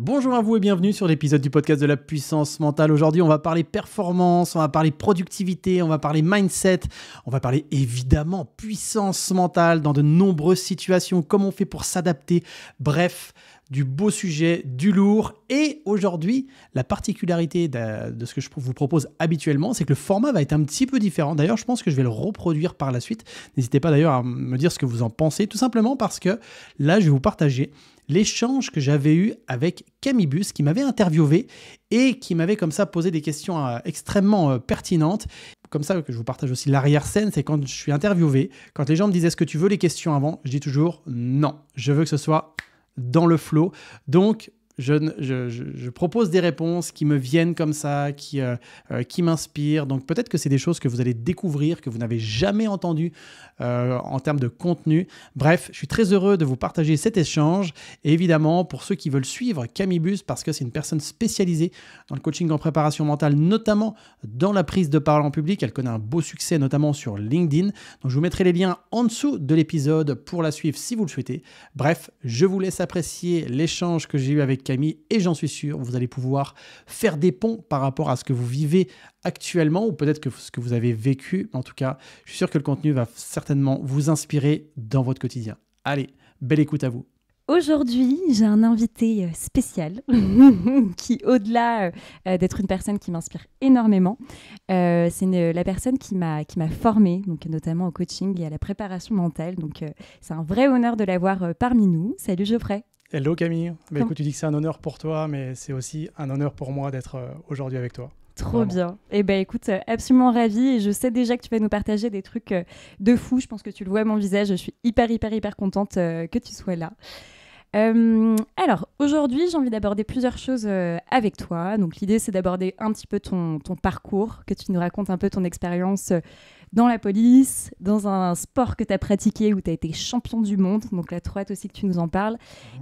Bonjour à vous et bienvenue sur l'épisode du podcast de la puissance mentale. Aujourd'hui, on va parler performance, on va parler productivité, on va parler mindset, on va parler évidemment puissance mentale dans de nombreuses situations, comment on fait pour s'adapter. Bref, du beau sujet, du lourd. Et aujourd'hui, la particularité de ce que je vous propose habituellement, c'est que le format va être un petit peu différent. D'ailleurs, je pense que je vais le reproduire par la suite. N'hésitez pas d'ailleurs à me dire ce que vous en pensez, tout simplement parce que là, je vais vous partager l'échange que j'avais eu avec Camille Bus, qui m'avait interviewé et qui m'avait comme ça posé des questions extrêmement pertinentes. Comme ça que je vous partage aussi l'arrière-scène, c'est quand je suis interviewé, quand les gens me disent « Est-ce que tu veux les questions avant ?» Je dis toujours « Non, je veux que ce soit dans le flow. » Donc, je propose des réponses qui me viennent comme ça, qui m'inspirent. Donc, peut-être que c'est des choses que vous allez découvrir, que vous n'avez jamais entendues en termes de contenu. Bref, je suis très heureux de vous partager cet échange. Et évidemment, pour ceux qui veulent suivre Camille Bus, parce que c'est une personne spécialisée dans le coaching en préparation mentale, notamment dans la prise de parole en public. Elle connaît un beau succès, notamment sur LinkedIn. Donc, je vous mettrai les liens en dessous de l'épisode pour la suivre si vous le souhaitez. Bref, je vous laisse apprécier l'échange que j'ai eu avec Camille et j'en suis sûr, vous allez pouvoir faire des ponts par rapport à ce que vous vivez actuellement ou peut-être que ce que vous avez vécu. En tout cas, je suis sûr que le contenu va certainement vous inspirer dans votre quotidien. Allez, belle écoute à vous. Aujourd'hui, j'ai un invité spécial qui, au-delà d'être une personne qui m'inspire énormément, c'est la personne qui m'a formée, donc notamment au coaching et à la préparation mentale. Donc, c'est un vrai honneur de l'avoir parmi nous. Salut Geoffrey. Hello Camille. Écoute, tu dis que c'est un honneur pour toi, mais c'est aussi un honneur pour moi d'être aujourd'hui avec toi. Trop Vraiment. bien. Eh bien, écoute, absolument ravie. Et je sais déjà que tu vas nous partager des trucs de fou. Je pense que tu le vois à mon visage. Je suis hyper contente que tu sois là. Alors, aujourd'hui, j'ai envie d'aborder plusieurs choses avec toi. Donc, l'idée, c'est d'aborder un petit peu ton parcours, que tu nous racontes un peu ton expérience dans la police, dans un sport que tu as pratiqué où tu as été champion du monde. Donc, la droite aussi que tu nous en parles.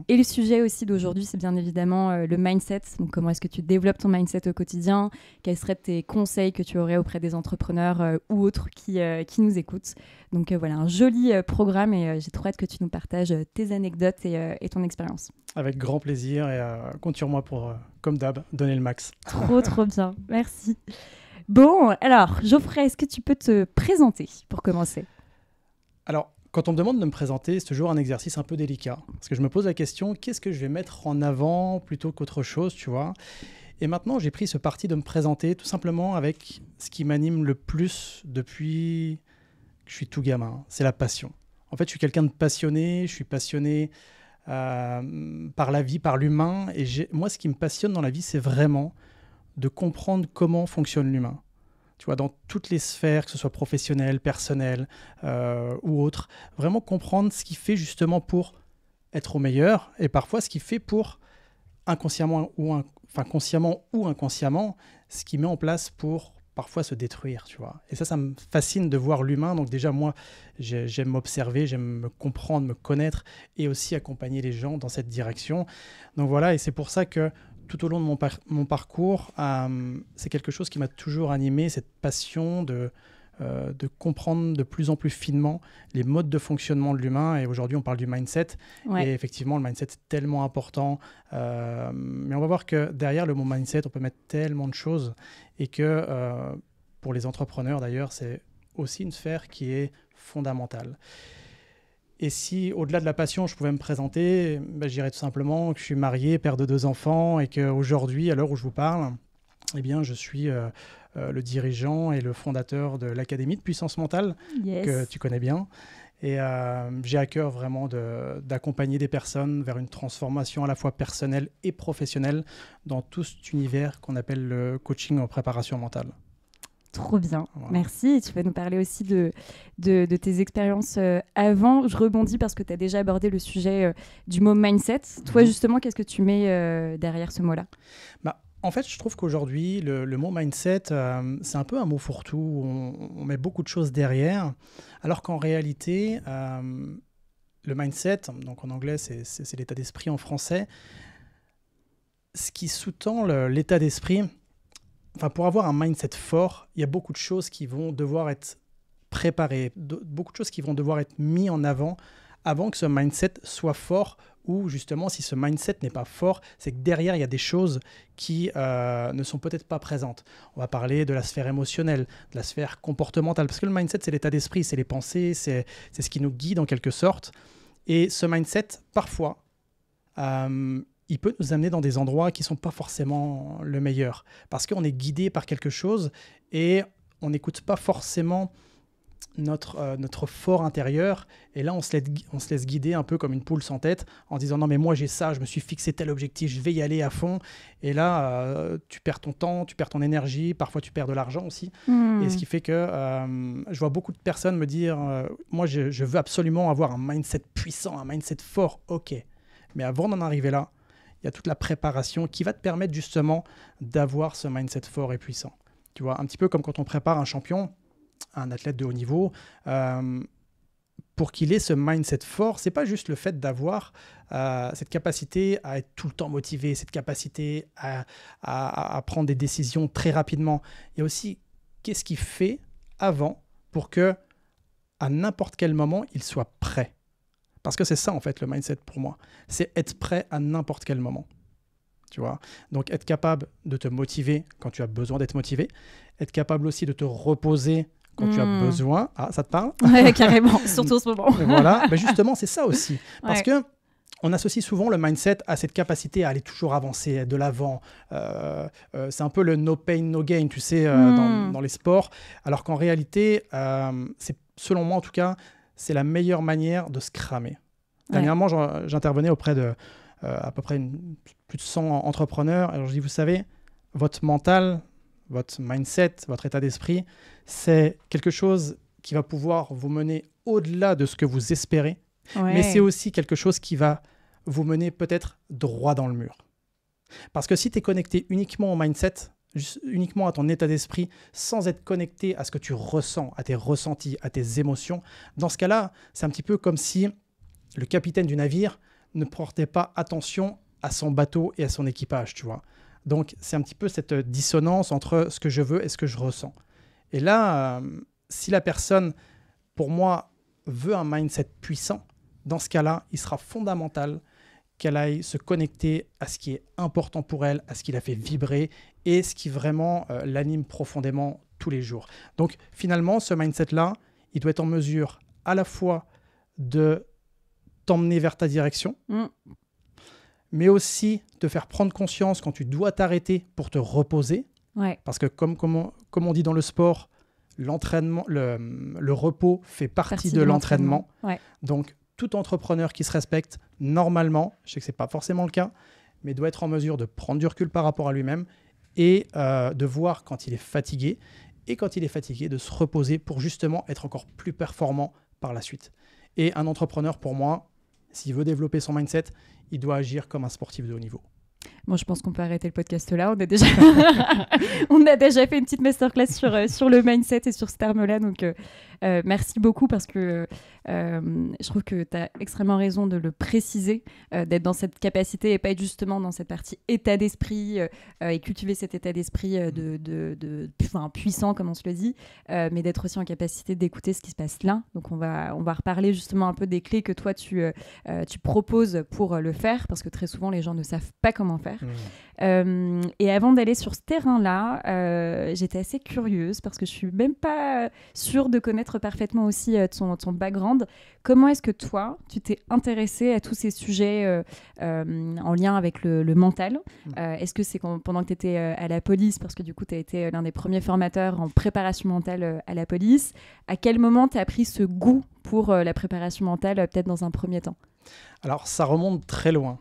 Et le sujet aussi d'aujourd'hui, c'est bien évidemment le mindset. Donc, comment est-ce que tu développes ton mindset au quotidien? Quels seraient tes conseils que tu aurais auprès des entrepreneurs ou autres qui nous écoutent? Donc, voilà, un joli programme et j'ai trop hâte que tu nous partages tes anecdotes et ton expérience. Avec grand plaisir et compte sur moi pour, comme d'hab, donner le max. Trop bien, merci. Bon, alors, Geoffrey, est-ce que tu peux te présenter pour commencer? Alors, quand on me demande de me présenter, c'est toujours un exercice un peu délicat. Parce que je me pose la question, qu'est-ce que je vais mettre en avant plutôt qu'autre chose, tu vois? Et maintenant, j'ai pris ce parti de me présenter tout simplement avec ce qui m'anime le plus depuis que je suis tout gamin. C'est la passion. En fait, je suis quelqu'un de passionné, je suis passionné par la vie, par l'humain. Et moi, ce qui me passionne dans la vie, c'est vraiment de comprendre comment fonctionne l'humain. Tu vois, dans toutes les sphères, que ce soit professionnelles, personnelles ou autres, vraiment comprendre ce qu'il fait justement pour être au meilleur et parfois ce qu'il fait pour consciemment ou inconsciemment, ce qu'il met en place pour parfois se détruire, tu vois. Et ça me fascine de voir l'humain. Donc déjà, moi, j'aime m'observer, j'aime me comprendre, me connaître et aussi accompagner les gens dans cette direction. Donc voilà, et c'est pour ça que tout au long de mon parcours, c'est quelque chose qui m'a toujours animé, cette passion de comprendre de plus en plus finement les modes de fonctionnement de l'humain. Et aujourd'hui, on parle du mindset. Ouais. Et effectivement, le mindset est tellement important. Mais on va voir que derrière le mot mindset, on peut mettre tellement de choses. Et que pour les entrepreneurs, d'ailleurs, c'est aussi une sphère qui est fondamentale. Et si, au-delà de la passion, je pouvais me présenter, je dirais tout simplement que je suis marié, père de 2 enfants, et qu'aujourd'hui, à l'heure où je vous parle, eh bien, je suis le dirigeant et le fondateur de l'Académie de puissance mentale, yes, que tu connais bien. Et j'ai à cœur vraiment d'accompagner des personnes vers une transformation à la fois personnelle et professionnelle dans tout cet univers qu'on appelle le coaching en préparation mentale. Trop bien, voilà. Merci. Tu vas nous parler aussi de tes expériences avant. Je rebondis parce que tu as déjà abordé le sujet du mot mindset. Toi, justement, qu'est-ce que tu mets derrière ce mot-là? En fait, je trouve qu'aujourd'hui, le mot mindset, c'est un peu un mot fourre-tout. On met beaucoup de choses derrière, alors qu'en réalité, le mindset, donc en anglais, c'est l'état d'esprit en français. Ce qui sous-tend l'état d'esprit, enfin, pour avoir un mindset fort, il y a beaucoup de choses qui vont devoir être préparées, beaucoup de choses qui vont devoir être mises en avant que ce mindset soit fort où justement, si ce mindset n'est pas fort, c'est que derrière, il y a des choses qui ne sont peut-être pas présentes. On va parler de la sphère émotionnelle, de la sphère comportementale, parce que le mindset, c'est l'état d'esprit, c'est les pensées, c'est ce qui nous guide en quelque sorte. Et ce mindset, parfois, il peut nous amener dans des endroits qui ne sont pas forcément le meilleur, parce qu'on est guidé par quelque chose et on n'écoute pas forcément notre fort intérieur, et là on se laisse guider un peu comme une poule sans tête en disant non mais moi j'ai ça, je me suis fixé tel objectif, je vais y aller à fond, et là tu perds ton temps, tu perds ton énergie, parfois tu perds de l'argent aussi, et ce qui fait que je vois beaucoup de personnes me dire moi je veux absolument avoir un mindset puissant, un mindset fort, ok, mais avant d'en arriver là, il y a toute la préparation qui va te permettre justement d'avoir ce mindset fort et puissant. Tu vois, un petit peu comme quand on prépare un champion, un athlète de haut niveau, pour qu'il ait ce mindset fort, c'est pas juste le fait d'avoir cette capacité à être tout le temps motivé, cette capacité à prendre des décisions très rapidement. Il y a aussi qu'est-ce qu'il fait avant pour que à n'importe quel moment il soit prêt. Parce que c'est ça en fait le mindset pour moi, c'est être prêt à n'importe quel moment. Tu vois, donc être capable de te motiver quand tu as besoin d'être motivé, être capable aussi de te reposer quand tu as besoin. Ah, ça te parle ? Ouais, carrément, surtout en ce moment. Voilà, mais justement, c'est ça aussi. Parce que on associe souvent le mindset à cette capacité à aller toujours avancer, de l'avant. C'est un peu le no pain, no gain, tu sais, dans les sports. Alors qu'en réalité, c'est, selon moi en tout cas, c'est la meilleure manière de se cramer. Dernièrement, j'intervenais auprès de à peu près plus de 100 entrepreneurs. Alors je dis, vous savez, votre mental, votre mindset, votre état d'esprit, c'est quelque chose qui va pouvoir vous mener au-delà de ce que vous espérez, mais c'est aussi quelque chose qui va vous mener peut-être droit dans le mur. Parce que si tu es connecté uniquement au mindset, uniquement à ton état d'esprit, sans être connecté à ce que tu ressens, à tes ressentis, à tes émotions, dans ce cas-là, c'est un petit peu comme si le capitaine du navire ne portait pas attention à son bateau et à son équipage, tu vois. Donc, c'est un petit peu cette dissonance entre ce que je veux et ce que je ressens. Et là, si la personne, pour moi, veut un mindset puissant, dans ce cas-là, il sera fondamental qu'elle aille se connecter à ce qui est important pour elle, à ce qui la fait vibrer et ce qui vraiment l'anime profondément tous les jours. Donc, finalement, ce mindset-là, il doit être en mesure à la fois de t'emmener vers ta direction, mais aussi te faire prendre conscience quand tu dois t'arrêter pour te reposer. Parce que comme on dit dans le sport, l'entraînement, le repos fait partie de l'entraînement. Donc, tout entrepreneur qui se respecte, normalement, je sais que ce n'est pas forcément le cas, mais doit être en mesure de prendre du recul par rapport à lui-même et de voir quand il est fatigué, et quand il est fatigué, de se reposer pour justement être encore plus performant par la suite. Et un entrepreneur, pour moi, s'il veut développer son mindset, il doit agir comme un sportif de haut niveau. Moi, je pense qu'on peut arrêter le podcast là. On a déjà fait une petite masterclass sur le mindset et sur ce terme-là. Donc, merci beaucoup parce que je trouve que tu as extrêmement raison de le préciser, d'être dans cette capacité et pas être justement dans cette partie état d'esprit et cultiver cet état d'esprit puissant, comme on se le dit, mais d'être aussi en capacité d'écouter ce qui se passe là. Donc, on va reparler justement un peu des clés que toi, tu proposes pour le faire parce que très souvent, les gens ne savent pas comment faire. Et avant d'aller sur ce terrain-là, j'étais assez curieuse parce que je suis même pas sûre de connaître parfaitement aussi ton background. Comment est-ce que toi, tu t'es intéressée à tous ces sujets en lien avec le mental ? Est-ce que c'est pendant que tu étais à la police, parce que du coup, tu as été l'un des premiers formateurs en préparation mentale à la police. À quel moment tu as pris ce goût pour la préparation mentale, peut-être dans un premier temps ? Alors, ça remonte très loin.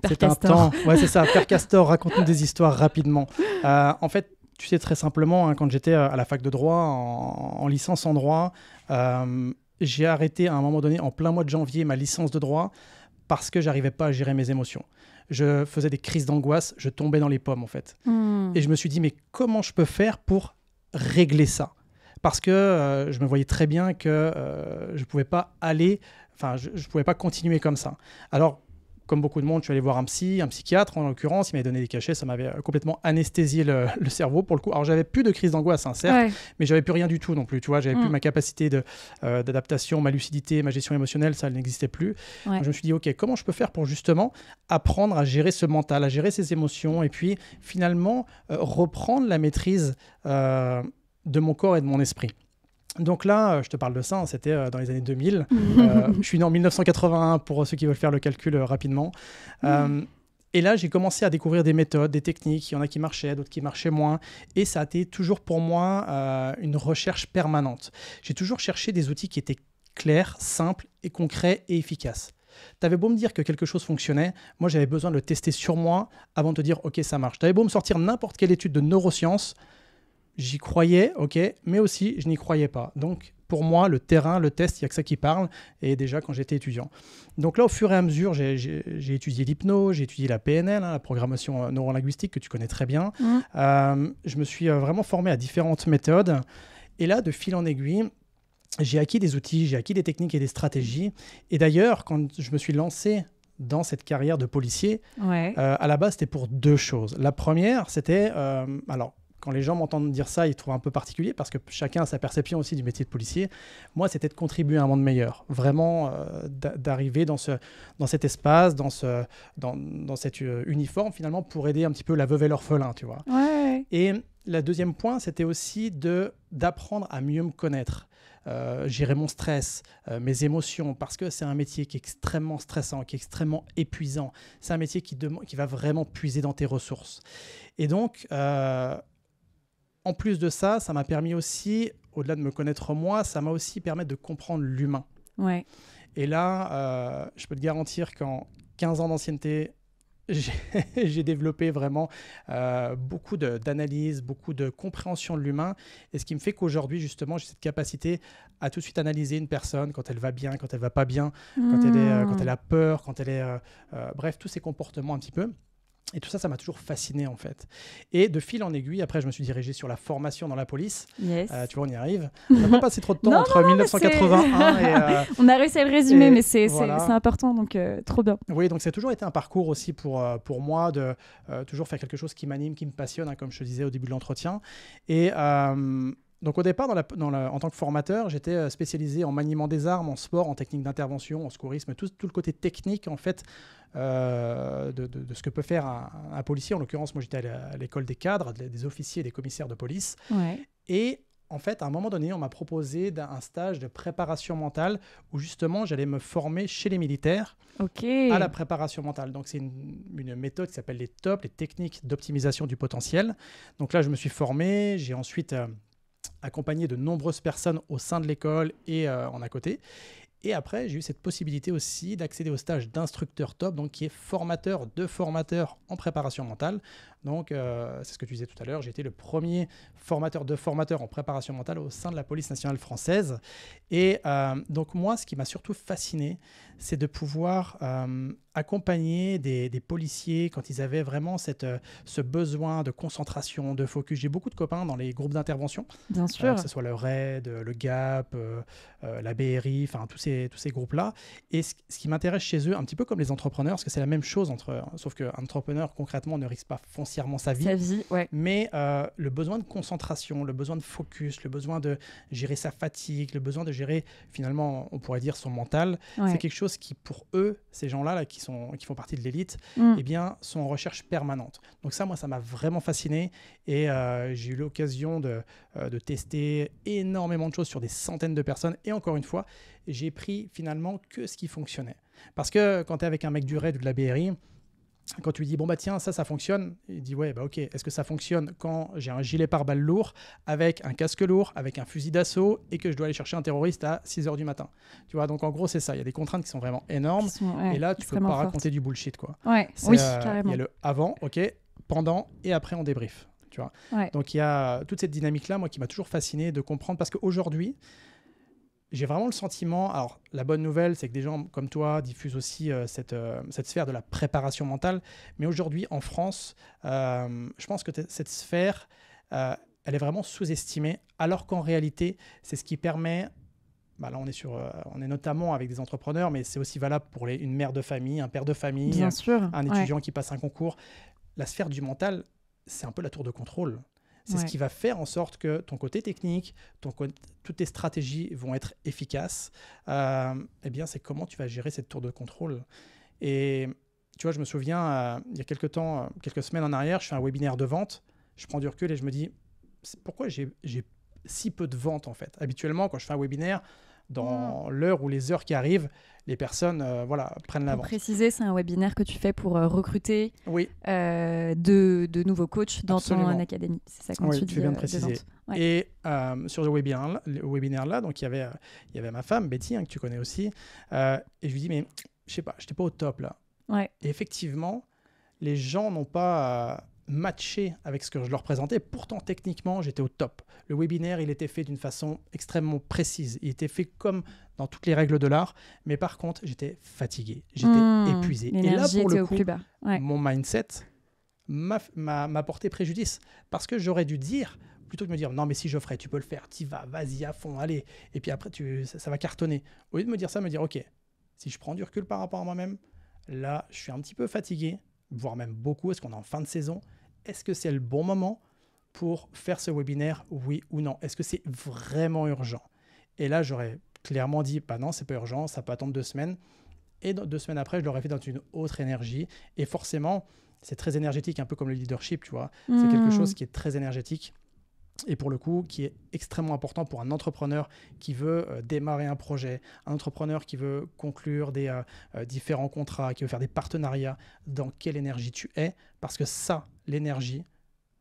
Père Castor. Ouais, c'est ça. Père Castor, raconte-nous des histoires rapidement. En fait, tu sais, très simplement, quand j'étais à la fac de droit, en licence en droit, j'ai arrêté à un moment donné, en plein mois de janvier, ma licence de droit parce que j'arrivais pas à gérer mes émotions. Je faisais des crises d'angoisse, je tombais dans les pommes, en fait. Et je me suis dit, mais comment je peux faire pour régler ça ? Parce que je me voyais très bien que je pouvais pas continuer comme ça. Alors, comme beaucoup de monde, je suis allé voir un psychiatre en l'occurrence, il m'avait donné des cachets, ça m'avait complètement anesthésié le cerveau pour le coup. Alors j'avais plus de crise d'angoisse, hein, certes, mais j'avais plus rien du tout non plus, tu vois, j'avais plus ma capacité d'adaptation, ma lucidité, ma gestion émotionnelle, ça n'existait plus. Donc, je me suis dit, ok, comment je peux faire pour justement apprendre à gérer ce mental, à gérer ses émotions et puis finalement reprendre la maîtrise de mon corps et de mon esprit. Donc là, je te parle de ça, hein, c'était dans les années 2000. Je suis né en 1981 pour ceux qui veulent faire le calcul rapidement. Et là, j'ai commencé à découvrir des méthodes, des techniques. Il y en a qui marchaient, d'autres qui marchaient moins. Et ça a été toujours pour moi une recherche permanente. J'ai toujours cherché des outils qui étaient clairs, simples et concrets et efficaces. T'avais beau me dire que quelque chose fonctionnait, moi j'avais besoin de le tester sur moi avant de te dire ok ça marche. T'avais beau me sortir n'importe quelle étude de neurosciences, j'y croyais, ok, mais aussi je n'y croyais pas. Donc pour moi le terrain, le test, il n'y a que ça qui parle, et déjà quand j'étais étudiant. Donc là au fur et à mesure j'ai étudié l'hypnose, j'ai étudié la PNL, hein, la programmation neurolinguistique que tu connais très bien. Je me suis vraiment formé à différentes méthodes, et là de fil en aiguille, j'ai acquis des outils, j'ai acquis des techniques et des stratégies. Et d'ailleurs, quand je me suis lancé dans cette carrière de policier, à la base, c'était pour deux choses. La première, c'était... alors, quand les gens m'entendent dire ça, ils trouvent un peu particulier parce que chacun a sa perception aussi du métier de policier. Moi, c'était de contribuer à un monde meilleur. Vraiment, d'arriver dans cet espace, dans cet uniforme, finalement, pour aider un petit peu la veuve et l'orphelin, tu vois. Et le deuxième point, c'était aussi d'apprendre à mieux me connaître. Gérer mon stress, mes émotions, parce que c'est un métier qui est extrêmement stressant, qui est extrêmement épuisant. C'est un métier qui va vraiment puiser dans tes ressources. Et donc, en plus de ça, ça m'a permis aussi, au-delà de me connaître moi, ça m'a aussi permis de comprendre l'humain. Et là, je peux te garantir qu'en 15 ans d'ancienneté, j'ai développé vraiment beaucoup d'analyse, beaucoup de compréhension de l'humain. Et ce qui me fait qu'aujourd'hui, justement, j'ai cette capacité à tout de suite analyser une personne quand elle va bien, quand elle va pas bien, quand elle a peur, quand elle est... bref, tous ces comportements un petit peu. Et tout ça, ça m'a toujours fasciné en fait. Et de fil en aiguille, après, je me suis dirigé sur la formation dans la police. Tu vois, on y arrive. On n'a pas passé trop de temps entre 1981 et... on a réussi à le résumer, mais c'est important, donc trop bien. Oui, donc ça a toujours été un parcours aussi pour moi de toujours faire quelque chose qui m'anime, qui me passionne, hein, comme je te disais au début de l'entretien. Et... donc au départ, en tant que formateur, j'étais spécialisé en maniement des armes, en sport, en technique d'intervention, en secourisme, tout le côté technique en fait de ce que peut faire un policier. En l'occurrence, moi j'étais à l'école des cadres, des officiers et des commissaires de police. Et en fait, à un moment donné, on m'a proposé un stage de préparation mentale où justement j'allais me former chez les militaires à la préparation mentale. Donc c'est une méthode qui s'appelle les TOP, les techniques d'optimisation du potentiel. Donc là, je me suis formé, j'ai ensuite... accompagné de nombreuses personnes au sein de l'école et en à côté. Et après, j'ai eu cette possibilité aussi d'accéder au stage d'instructeur top, donc qui est formateur de formateurs en préparation mentale. Donc, c'est ce que tu disais tout à l'heure, j'ai été le premier formateur de formateurs en préparation mentale au sein de la police nationale française. Et donc moi, ce qui m'a surtout fasciné, c'est de pouvoir accompagner des policiers quand ils avaient vraiment ce besoin de concentration, de focus. J'ai beaucoup de copains dans les groupes d'intervention, bien sûr, que ce soit le RAID, le GAP, la BRI, enfin tous ces groupes-là. Et ce qui m'intéresse chez eux, un petit peu comme les entrepreneurs, parce que c'est la même chose, sauf qu'un entrepreneur concrètement ne risque pas foncièrement sa vie, mais le besoin de concentration, le besoin de focus, le besoin de gérer sa fatigue, le besoin de gérer finalement, on pourrait dire son mental, c'est quelque chose qui pour eux, ces gens-là qui font partie de l'élite, eh bien, sont en recherche permanente. Donc ça, moi, ça m'a vraiment fasciné et j'ai eu l'occasion de tester énormément de choses sur des centaines de personnes et encore une fois, j'ai pris finalement que ce qui fonctionnait. Parce que quand tu es avec un mec du RAID ou de la BRI, quand tu lui dis, bon bah tiens, ça fonctionne, il dit, ouais, bah ok, est-ce que ça fonctionne quand j'ai un gilet pare-balles lourd, avec un casque lourd, avec un fusil d'assaut, et que je dois aller chercher un terroriste à 6h du matin? Tu vois, donc en gros, c'est ça, il y a des contraintes qui sont vraiment énormes, et là, tu peux pas raconter du bullshit, quoi. Oui, carrément. Il y a le avant, ok, pendant, et après, on débrief, tu vois. Donc il y a toute cette dynamique-là, moi, qui m'a toujours fasciné de comprendre, parce qu'aujourd'hui, j'ai vraiment le sentiment, alors la bonne nouvelle, c'est que des gens comme toi diffusent aussi cette sphère de la préparation mentale, mais aujourd'hui en France, je pense que cette sphère, elle est vraiment sous-estimée, alors qu'en réalité, c'est ce qui permet bah là, on est notamment avec des entrepreneurs, mais c'est aussi valable pour une mère de famille, un père de famille, Bien sûr. un étudiant qui passe un concours. La sphère du mental, c'est un peu la tour de contrôle. C'est ce qui va faire en sorte que ton côté technique, toutes tes stratégies vont être efficaces. Eh bien, c'est comment tu vas gérer cette tour de contrôle. Et tu vois, je me souviens, il y a quelques semaines en arrière, je fais un webinaire de vente. Je prends du recul et je me dis, pourquoi j'ai si peu de ventes en fait. Habituellement, quand je fais un webinaire, dans l'heure ou les heures qui arrivent, les personnes prennent l'avance. Pour préciser, c'est un webinaire que tu fais pour recruter de nouveaux coachs dans ton académie. C'est ça quand tu dis, fais bien de préciser. Ouais. Et sur le webinaire-là, donc il y avait ma femme, Betty, que tu connais aussi, et je lui dis, mais je sais pas, je n'étais pas au top là. Ouais. Et effectivement, les gens n'ont pas matché avec ce que je leur présentais. Pourtant, techniquement, j'étais au top. Le webinaire, il était fait d'une façon extrêmement précise. Il était fait comme dans toutes les règles de l'art. Mais par contre, j'étais fatigué. J'étais épuisé. Et là, pour le coup, mon mindset m'a porté préjudice. Parce que j'aurais dû dire, plutôt que de me dire, non, mais si Geoffrey, tu peux le faire, t'y vas, vas-y à fond, allez. Et puis après, ça va cartonner. Au lieu de me dire ça, me dire, OK, si je prends du recul par rapport à moi-même, là, je suis un petit peu fatigué, voire même beaucoup. Est-ce qu'on est en fin de saison ? Est-ce que c'est le bon moment pour faire ce webinaire, oui ou non? Est-ce que c'est vraiment urgent? Et là, j'aurais clairement dit, bah non, c'est pas urgent, ça peut attendre 2 semaines. Et 2 semaines après, je l'aurais fait dans une autre énergie. Et forcément, c'est très énergétique, un peu comme le leadership, tu vois. C'est quelque chose qui est très énergétique. Et pour le coup, qui est extrêmement important pour un entrepreneur qui veut démarrer un projet, un entrepreneur qui veut conclure des différents contrats, qui veut faire des partenariats. Dans quelle énergie tu es? Parce que ça, l'énergie,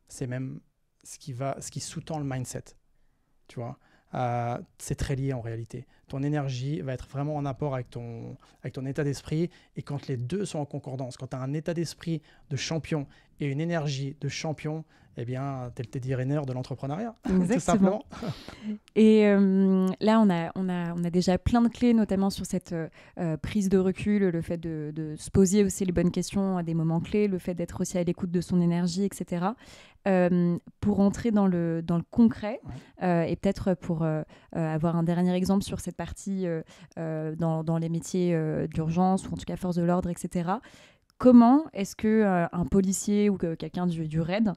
c'est même ce qui sous-tend le mindset. Tu vois, c'est très lié en réalité. Ton énergie va être vraiment en apport avec ton état d'esprit. Et quand les deux sont en concordance, quand tu as un état d'esprit de champion et une énergie de champion, eh bien, t'es le Teddy Riner de l'entrepreneuriat, tout simplement. Et là, on a déjà plein de clés, notamment sur cette prise de recul, le fait de se poser aussi les bonnes questions à des moments clés, le fait d'être aussi à l'écoute de son énergie, etc. Pour entrer dans le concret, et peut-être pour avoir un dernier exemple sur cette partie dans les métiers d'urgence, ou en tout cas force de l'ordre, etc. Comment est-ce qu'un policier ou quelqu'un du RAID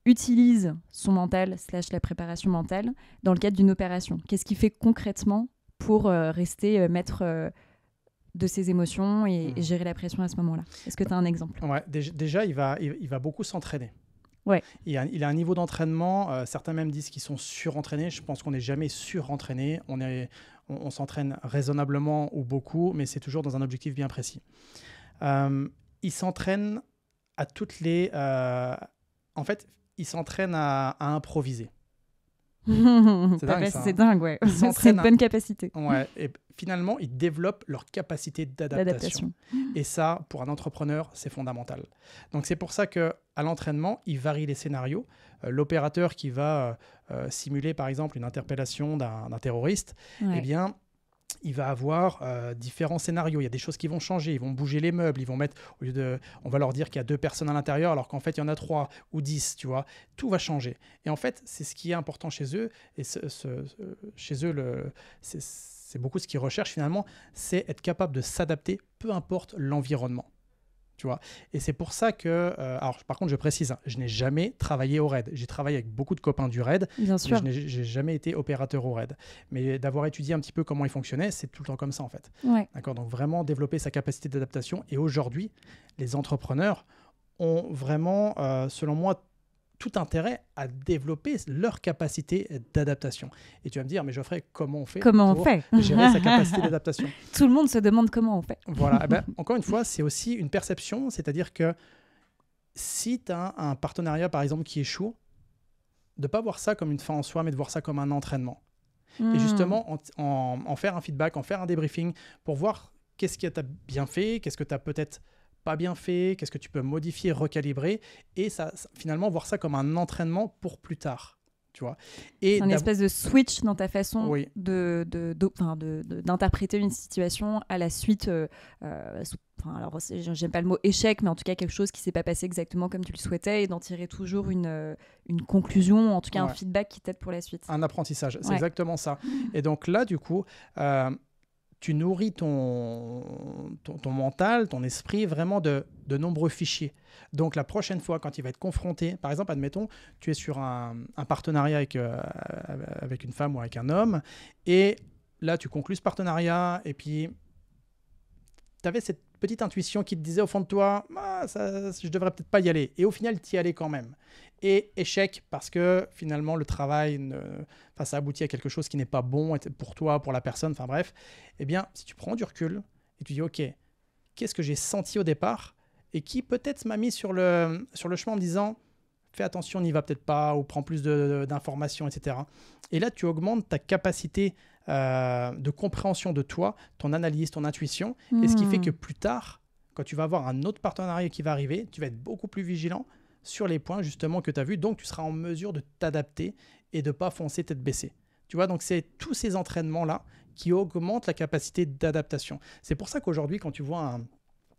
utilise son mental / la préparation mentale dans le cadre d'une opération? Qu'est-ce qu'il fait concrètement pour rester maître de ses émotions et gérer la pression à ce moment-là? Est-ce que tu as un exemple? Déjà, il va beaucoup s'entraîner. Ouais. Il a un niveau d'entraînement, certains même disent qu'ils sont surentraînés. Je pense qu'on n'est jamais surentraîné. On s'entraîne raisonnablement ou beaucoup, mais c'est toujours dans un objectif bien précis. Il s'entraîne à toutes les... en fait, il s'entraîne à improviser. C'est dingue, ça. C'est dingue, ouais. C'est une bonne capacité. Ouais, et finalement, ils développent leur capacité d'adaptation. Et ça, pour un entrepreneur, c'est fondamental. Donc, c'est pour ça qu'à l'entraînement, il varie les scénarios. L'opérateur qui va simuler, par exemple, une interpellation d'un terroriste, eh bien, il va avoir différents scénarios. Il y a des choses qui vont changer. Ils vont bouger les meubles. Ils vont mettre, on va leur dire qu'il y a 2 personnes à l'intérieur, alors qu'en fait, il y en a 3 ou 10, tu vois. Tout va changer. Et en fait, c'est ce qui est important chez eux. Et chez eux, c'est beaucoup ce qu'ils recherchent finalement, c'est être capable de s'adapter, peu importe l'environnement. Tu vois. Et c'est pour ça que... alors, par contre, je précise, je n'ai jamais travaillé au RAID. J'ai travaillé avec beaucoup de copains du RAID. Bien sûr. Je n'ai jamais été opérateur au RAID. Mais d'avoir étudié un petit peu comment il fonctionnait, c'est tout le temps comme ça, en fait. Ouais. D'accord. Donc, vraiment développer sa capacité d'adaptation. Et aujourd'hui, les entrepreneurs ont vraiment, selon moi, tout intérêt à développer leur capacité d'adaptation. Et tu vas me dire, mais Geoffrey, comment on fait pour gérer sa capacité d'adaptation? Tout le monde se demande comment on fait. Voilà. Eh ben, encore une fois, c'est aussi une perception, c'est-à-dire que si tu as un partenariat, par exemple, qui échoue, de ne pas voir ça comme une fin en soi, mais de voir ça comme un entraînement. Et justement, en faire un feedback, en faire un débriefing pour voir qu'est-ce que tu as bien fait, qu'est-ce que tu as peut-être pas bien fait, qu'est-ce que tu peux modifier, recalibrer, et ça, finalement voir ça comme un entraînement pour plus tard. Tu vois. C'est une espèce de switch dans ta façon oui. d'interpréter une situation à la suite. Alors, j'aime pas le mot échec, mais en tout cas quelque chose qui s'est pas passé exactement comme tu le souhaitais et d'en tirer toujours une conclusion, en tout cas un feedback qui t'aide pour la suite. Un apprentissage, c'est exactement ça. Et donc là, du coup, tu nourris ton mental, ton esprit vraiment de nombreux fichiers. Donc la prochaine fois, quand il va être confronté, par exemple, admettons, tu es sur un partenariat avec une femme ou avec un homme, et là, tu conclus ce partenariat, et puis tu avais cette petite intuition qui te disait au fond de toi, je devrais peut-être pas y aller. Et au final, tu y allais quand même. Et échec, parce que finalement, le travail, ça aboutit à quelque chose qui n'est pas bon pour toi, pour la personne, enfin bref. Eh bien, si tu prends du recul et tu dis, OK, qu'est-ce que j'ai senti au départ et qui peut-être m'a mis sur le chemin en me disant, fais attention, n'y va peut-être pas, ou prends plus d'informations, etc. Et là, tu augmentes ta capacité de compréhension de toi, ton analyse, ton intuition, et ce qui fait que plus tard, quand tu vas avoir un autre partenariat qui va arriver, tu vas être beaucoup plus vigilant sur les points justement que tu as vus, donc tu seras en mesure de t'adapter et de ne pas foncer tête baissée. Tu vois, donc c'est tous ces entraînements-là qui augmentent la capacité d'adaptation. C'est pour ça qu'aujourd'hui, quand tu vois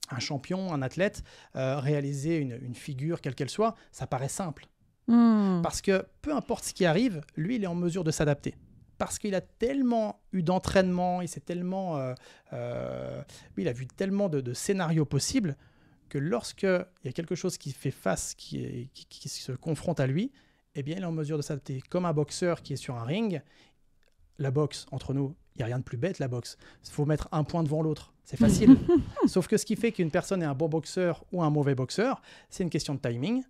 un champion, un athlète réaliser une figure, quelle qu'elle soit, ça paraît simple. Parce que peu importe ce qui arrive, lui, il est en mesure de s'adapter. Parce qu'il a tellement eu d'entraînement, il a vu tellement de scénarios possibles que lorsqu'il y a quelque chose qui fait face, qui se confronte à lui, eh bien, il est en mesure de s'adapter. Comme un boxeur qui est sur un ring, la boxe, entre nous, il n'y a rien de plus bête, la boxe. Il faut mettre un point devant l'autre. C'est facile. Sauf que ce qui fait qu'une personne est un bon boxeur ou un mauvais boxeur, c'est une question de timing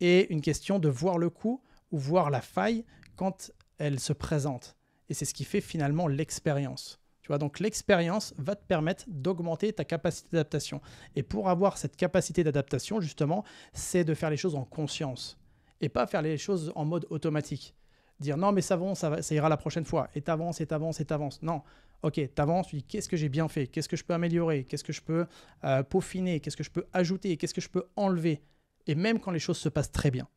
et une question de voir le coup ou voir la faille quand elle se présente. Et c'est ce qui fait finalement l'expérience. Tu vois, donc l'expérience va te permettre d'augmenter ta capacité d'adaptation. Et pour avoir cette capacité d'adaptation, justement, c'est de faire les choses en conscience et pas faire les choses en mode automatique. Dire non, mais ça ira la prochaine fois. Et t'avances, et t'avances, et t'avances. Non, ok, t'avances, tu dis qu'est-ce que j'ai bien fait, qu'est-ce que je peux améliorer, qu'est-ce que je peux peaufiner, qu'est-ce que je peux ajouter, qu'est-ce que je peux enlever. Et même quand les choses se passent très bien.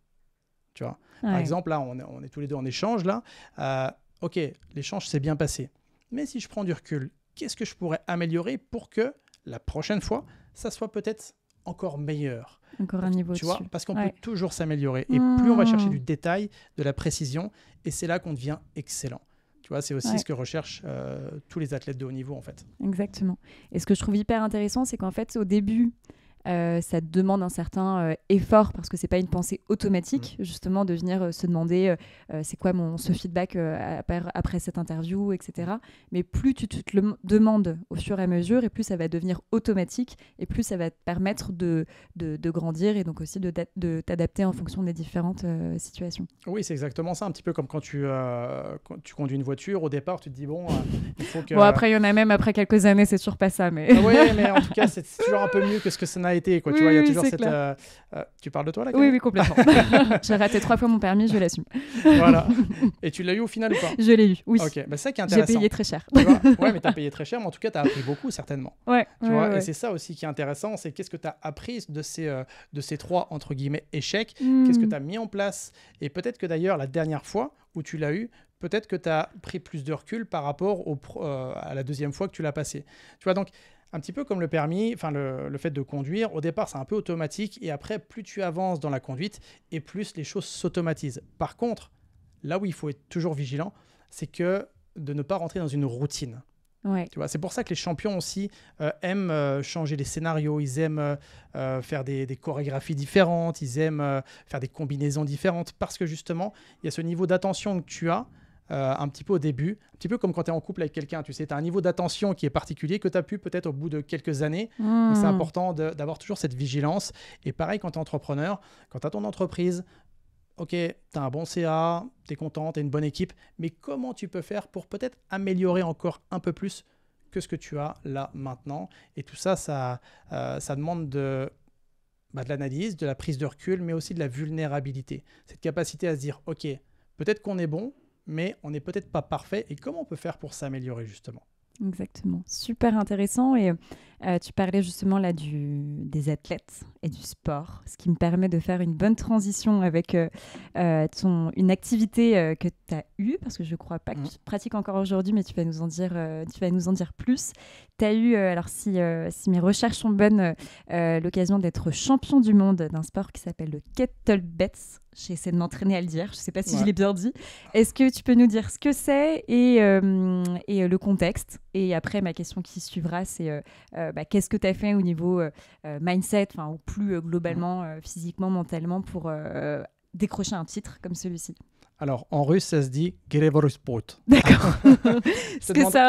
Tu vois. Par exemple, là, on est tous les deux en échange, là. Ok, l'échange s'est bien passé. Mais si je prends du recul, qu'est-ce que je pourrais améliorer pour que la prochaine fois, ça soit peut-être encore meilleur. Encore un niveau tu dessus. vois, parce qu'on peut toujours s'améliorer. Et plus on va chercher du détail, de la précision, et c'est là qu'on devient excellent. Tu vois, c'est aussi ce que recherchent tous les athlètes de haut niveau, en fait. Exactement. Et ce que je trouve hyper intéressant, c'est qu'en fait, au début, ça demande un certain effort parce que c'est pas une pensée automatique justement de venir se demander c'est quoi ce feedback après cette interview, etc. Mais plus tu te le demandes au fur et à mesure et plus ça va devenir automatique et plus ça va te permettre de grandir et donc aussi de t'adapter en fonction des différentes situations. Oui, c'est exactement ça, un petit peu comme quand tu conduis une voiture, au départ tu te dis il faut que... Bon, après il y en a même après quelques années, c'est toujours pas ça, mais... Oui, mais en tout cas c'est toujours un peu mieux que ce que ça n'a été, quoi. Tu vois, il y a toujours cette... tu parles de toi là, quand même ? Oui, complètement. J'ai raté 3 fois mon permis, je l'assume. Voilà. Et tu l'as eu au final ou pas ? Je l'ai eu, oui. Ok, bah, c'est ça qui est intéressant. J'ai payé très cher. Tu vois, ouais, mais tu as payé très cher, mais en tout cas tu as appris beaucoup certainement. Ouais. Tu vois, et c'est ça aussi qui est intéressant, c'est qu'est-ce que tu as appris de ces 3 entre guillemets échecs, qu'est-ce que tu as mis en place, et peut-être que d'ailleurs la dernière fois où tu l'as eu, peut-être que tu as pris plus de recul par rapport à la deuxième fois que tu l'as passé. Tu vois, donc un petit peu comme le permis, enfin le fait de conduire, au départ c'est un peu automatique et après plus tu avances dans la conduite et plus les choses s'automatisent. Par contre, là où il faut être toujours vigilant, c'est que de ne pas rentrer dans une routine. Ouais. Tu vois, c'est pour ça que les champions aussi aiment changer les scénarios, ils aiment faire des chorégraphies différentes, ils aiment faire des combinaisons différentes parce que justement, il y a ce niveau d'attention que tu as un petit peu au début, un petit peu comme quand tu es en couple avec quelqu'un, tu sais, tu as un niveau d'attention qui est particulier que tu as pu peut-être au bout de quelques années. Donc c'est important d'avoir toujours cette vigilance. Et pareil quand tu es entrepreneur, quand tu as ton entreprise, ok, tu as un bon CA, tu es content, tu as une bonne équipe, mais comment tu peux faire pour peut-être améliorer encore un peu plus que ce que tu as là maintenant ? Et tout ça, ça demande de l'analyse, de la prise de recul, mais aussi de la vulnérabilité. Cette capacité à se dire, ok, peut-être qu'on est bon, mais on n'est peut-être pas parfait. Et comment on peut faire pour s'améliorer, justement ? Exactement. Super intéressant. Et tu parlais justement là des athlètes et du sport, ce qui me permet de faire une bonne transition avec une activité que tu as eue, parce que je ne crois pas que tu pratiques encore aujourd'hui, mais tu vas nous en dire plus. Tu as eu, alors si mes recherches sont bonnes, l'occasion d'être champion du monde d'un sport qui s'appelle le kettlebells. J'essaie de m'entraîner à le dire, je ne sais pas si je l'ai bien dit. Est-ce que tu peux nous dire ce que c'est et le contexte? Et après, ma question qui suivra, c'est qu'est-ce que tu as fait au niveau mindset, ou plus globalement, physiquement, mentalement, pour décrocher un titre comme celui-ci? Alors, en russe, ça se dit Gerevorusport. D'accord. Est-ce que c'est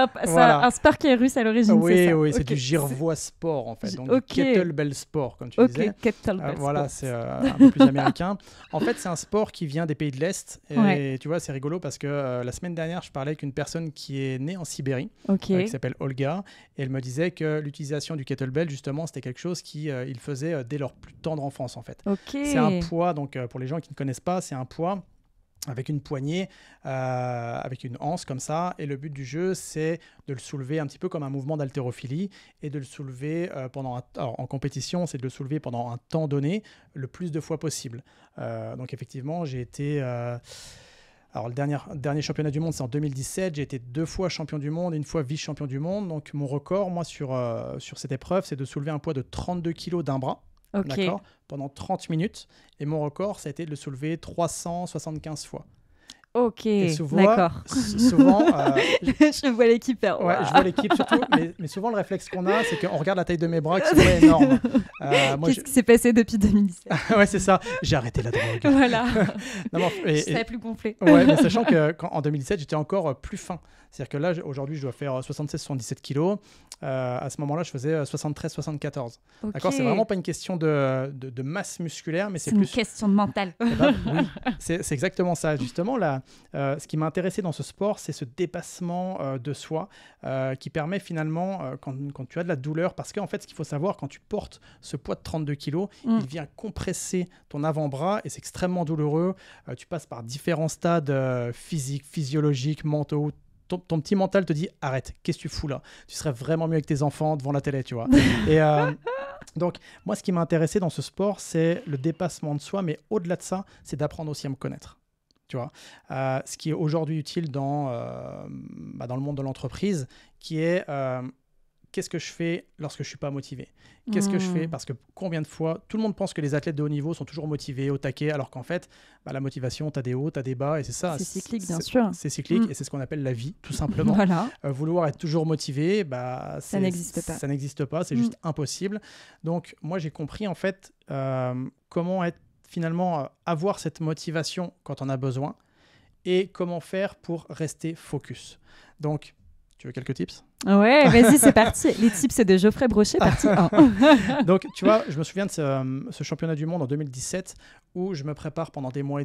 un sport qui est russe à l'origine? Oui, c'est c'est du girvois sport, en fait. Donc, kettlebell sport, comme tu disais. Kettlebell voilà, sport. C'est un peu plus américain. En fait, c'est un sport qui vient des pays de l'Est. Et tu vois, c'est rigolo parce que la semaine dernière, je parlais avec une personne qui est née en Sibérie, qui s'appelle Olga. Et elle me disait que l'utilisation du kettlebell, justement, c'était quelque chose qu'ils faisaient dès leur plus tendre enfance, en fait. C'est un poids, donc pour les gens qui ne connaissent pas, c'est un poids avec une poignée, avec une anse comme ça. Et le but du jeu, c'est de le soulever un petit peu comme un mouvement d'haltérophilie et de le soulever en compétition, c'est de le soulever pendant un temps donné, le plus de fois possible. Donc effectivement, j'ai été... alors le dernier championnat du monde, c'est en 2017. J'ai été 2 fois champion du monde, 1 fois vice-champion du monde. Donc mon record, moi, sur cette épreuve, c'est de soulever un poids de 32 kg d'un bras. D'accord, pendant 30 minutes. Et mon record, ça a été de le soulever 375 fois. Ok, d'accord. Souvent, je vois l'équipe. Ouais, je vois l'équipe surtout, mais souvent le réflexe qu'on a, c'est qu'on regarde la taille de mes bras qui sont énormes. Qu'est-ce qui s'est passé depuis 2017? Ouais, c'est ça. J'ai arrêté la drogue. Voilà. Je savais plus gonfler. Ouais, mais sachant qu'en 2017, j'étais encore plus fin. C'est-à-dire que là, aujourd'hui, je dois faire 76-77 kilos. À ce moment-là, je faisais 73-74. D'accord, c'est vraiment pas une question de masse musculaire, mais c'est plus... une question de mental. Oui, c'est exactement ça. Justement, là, ce qui m'a intéressé dans ce sport, c'est ce dépassement de soi qui permet finalement, quand tu as de la douleur, parce qu'en fait, ce qu'il faut savoir, quand tu portes ce poids de 32 kilos, il vient compresser ton avant-bras et c'est extrêmement douloureux. Tu passes par différents stades physiques, physiologiques, mentaux. Ton petit mental te dit arrête, qu'est-ce que tu fous là? Tu serais vraiment mieux avec tes enfants devant la télé, tu vois. Et donc, moi, ce qui m'a intéressé dans ce sport, c'est le dépassement de soi, mais au-delà de ça, c'est d'apprendre aussi à me connaître. Tu vois, ce qui est aujourd'hui utile dans le monde de l'entreprise, qui est qu'est-ce que je fais lorsque je ne suis pas motivé? Qu'est-ce que je fais? Parce que combien de fois, tout le monde pense que les athlètes de haut niveau sont toujours motivés, au taquet, alors qu'en fait, la motivation, tu as des hauts, tu as des bas, et c'est ça. C'est cyclique, bien sûr. C'est cyclique, et c'est ce qu'on appelle la vie, tout simplement. Voilà. Vouloir être toujours motivé, ça n'existe pas. Ça n'existe pas, c'est juste impossible. Donc, moi, j'ai compris, en fait, comment finalement avoir cette motivation quand on a besoin, et comment faire pour rester focus. Donc, tu veux quelques tips? Ouais, vas-y, c'est parti. Les tips de Geoffrey Brochet, partie 1. Donc, tu vois, je me souviens de ce championnat du monde en 2017 où je me prépare pendant des mois,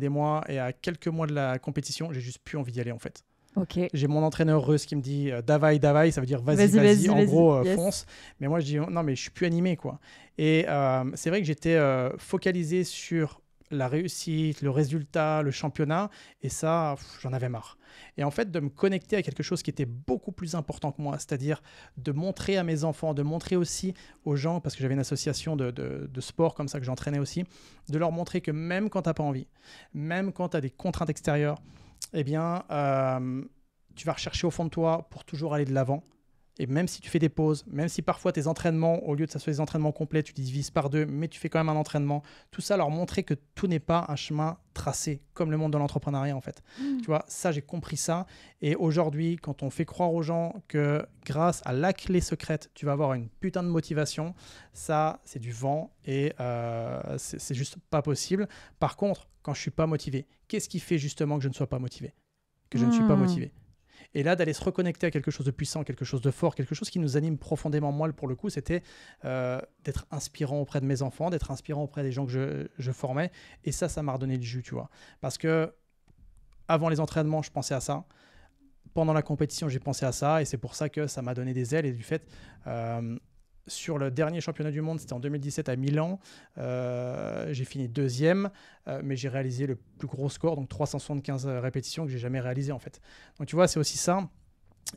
et à quelques mois de la compétition, j'ai juste plus envie d'y aller, en fait. Okay. J'ai mon entraîneur russe qui me dit davai, davai, ça veut dire vas-y, en gros, fonce. Mais moi, je dis non, mais je suis plus animé, quoi. Et c'est vrai que j'étais focalisé sur la réussite, le résultat, le championnat, et ça, j'en avais marre. Et en fait, de me connecter à quelque chose qui était beaucoup plus important que moi, c'est-à-dire de montrer à mes enfants, de montrer aussi aux gens, parce que j'avais une association de sport comme ça que j'entraînais aussi, de leur montrer que même quand tu n'as pas envie, même quand tu as des contraintes extérieures, eh bien, tu vas rechercher au fond de toi pour toujours aller de l'avant. Et même si tu fais des pauses, même si parfois tes entraînements, au lieu de ça soit des entraînements complets, tu divises par 2, mais tu fais quand même un entraînement, tout ça leur montrer que tout n'est pas un chemin tracé, comme le monde de l'entrepreneuriat en fait. Tu vois, ça j'ai compris ça. Et aujourd'hui, quand on fait croire aux gens que grâce à la clé secrète, tu vas avoir une putain de motivation, ça c'est du vent et c'est juste pas possible. Par contre, quand je suis pas motivé, qu'est-ce qui fait justement que je ne sois pas motivé? Que je ne suis pas motivé? Et là, d'aller se reconnecter à quelque chose de puissant, quelque chose de fort, quelque chose qui nous anime profondément. Moi, pour le coup, c'était d'être inspirant auprès de mes enfants, d'être inspirant auprès des gens que je formais. Et ça m'a redonné du jus, tu vois. Parce que avant les entraînements, je pensais à ça. Pendant la compétition, j'ai pensé à ça. Et c'est pour ça que ça m'a donné des ailes. Et du fait, sur le dernier championnat du monde, c'était en 2017 à Milan. J'ai fini 2e, mais j'ai réalisé le plus gros score, donc 375 répétitions que j'ai jamais réalisé en fait. Donc tu vois, c'est aussi ça.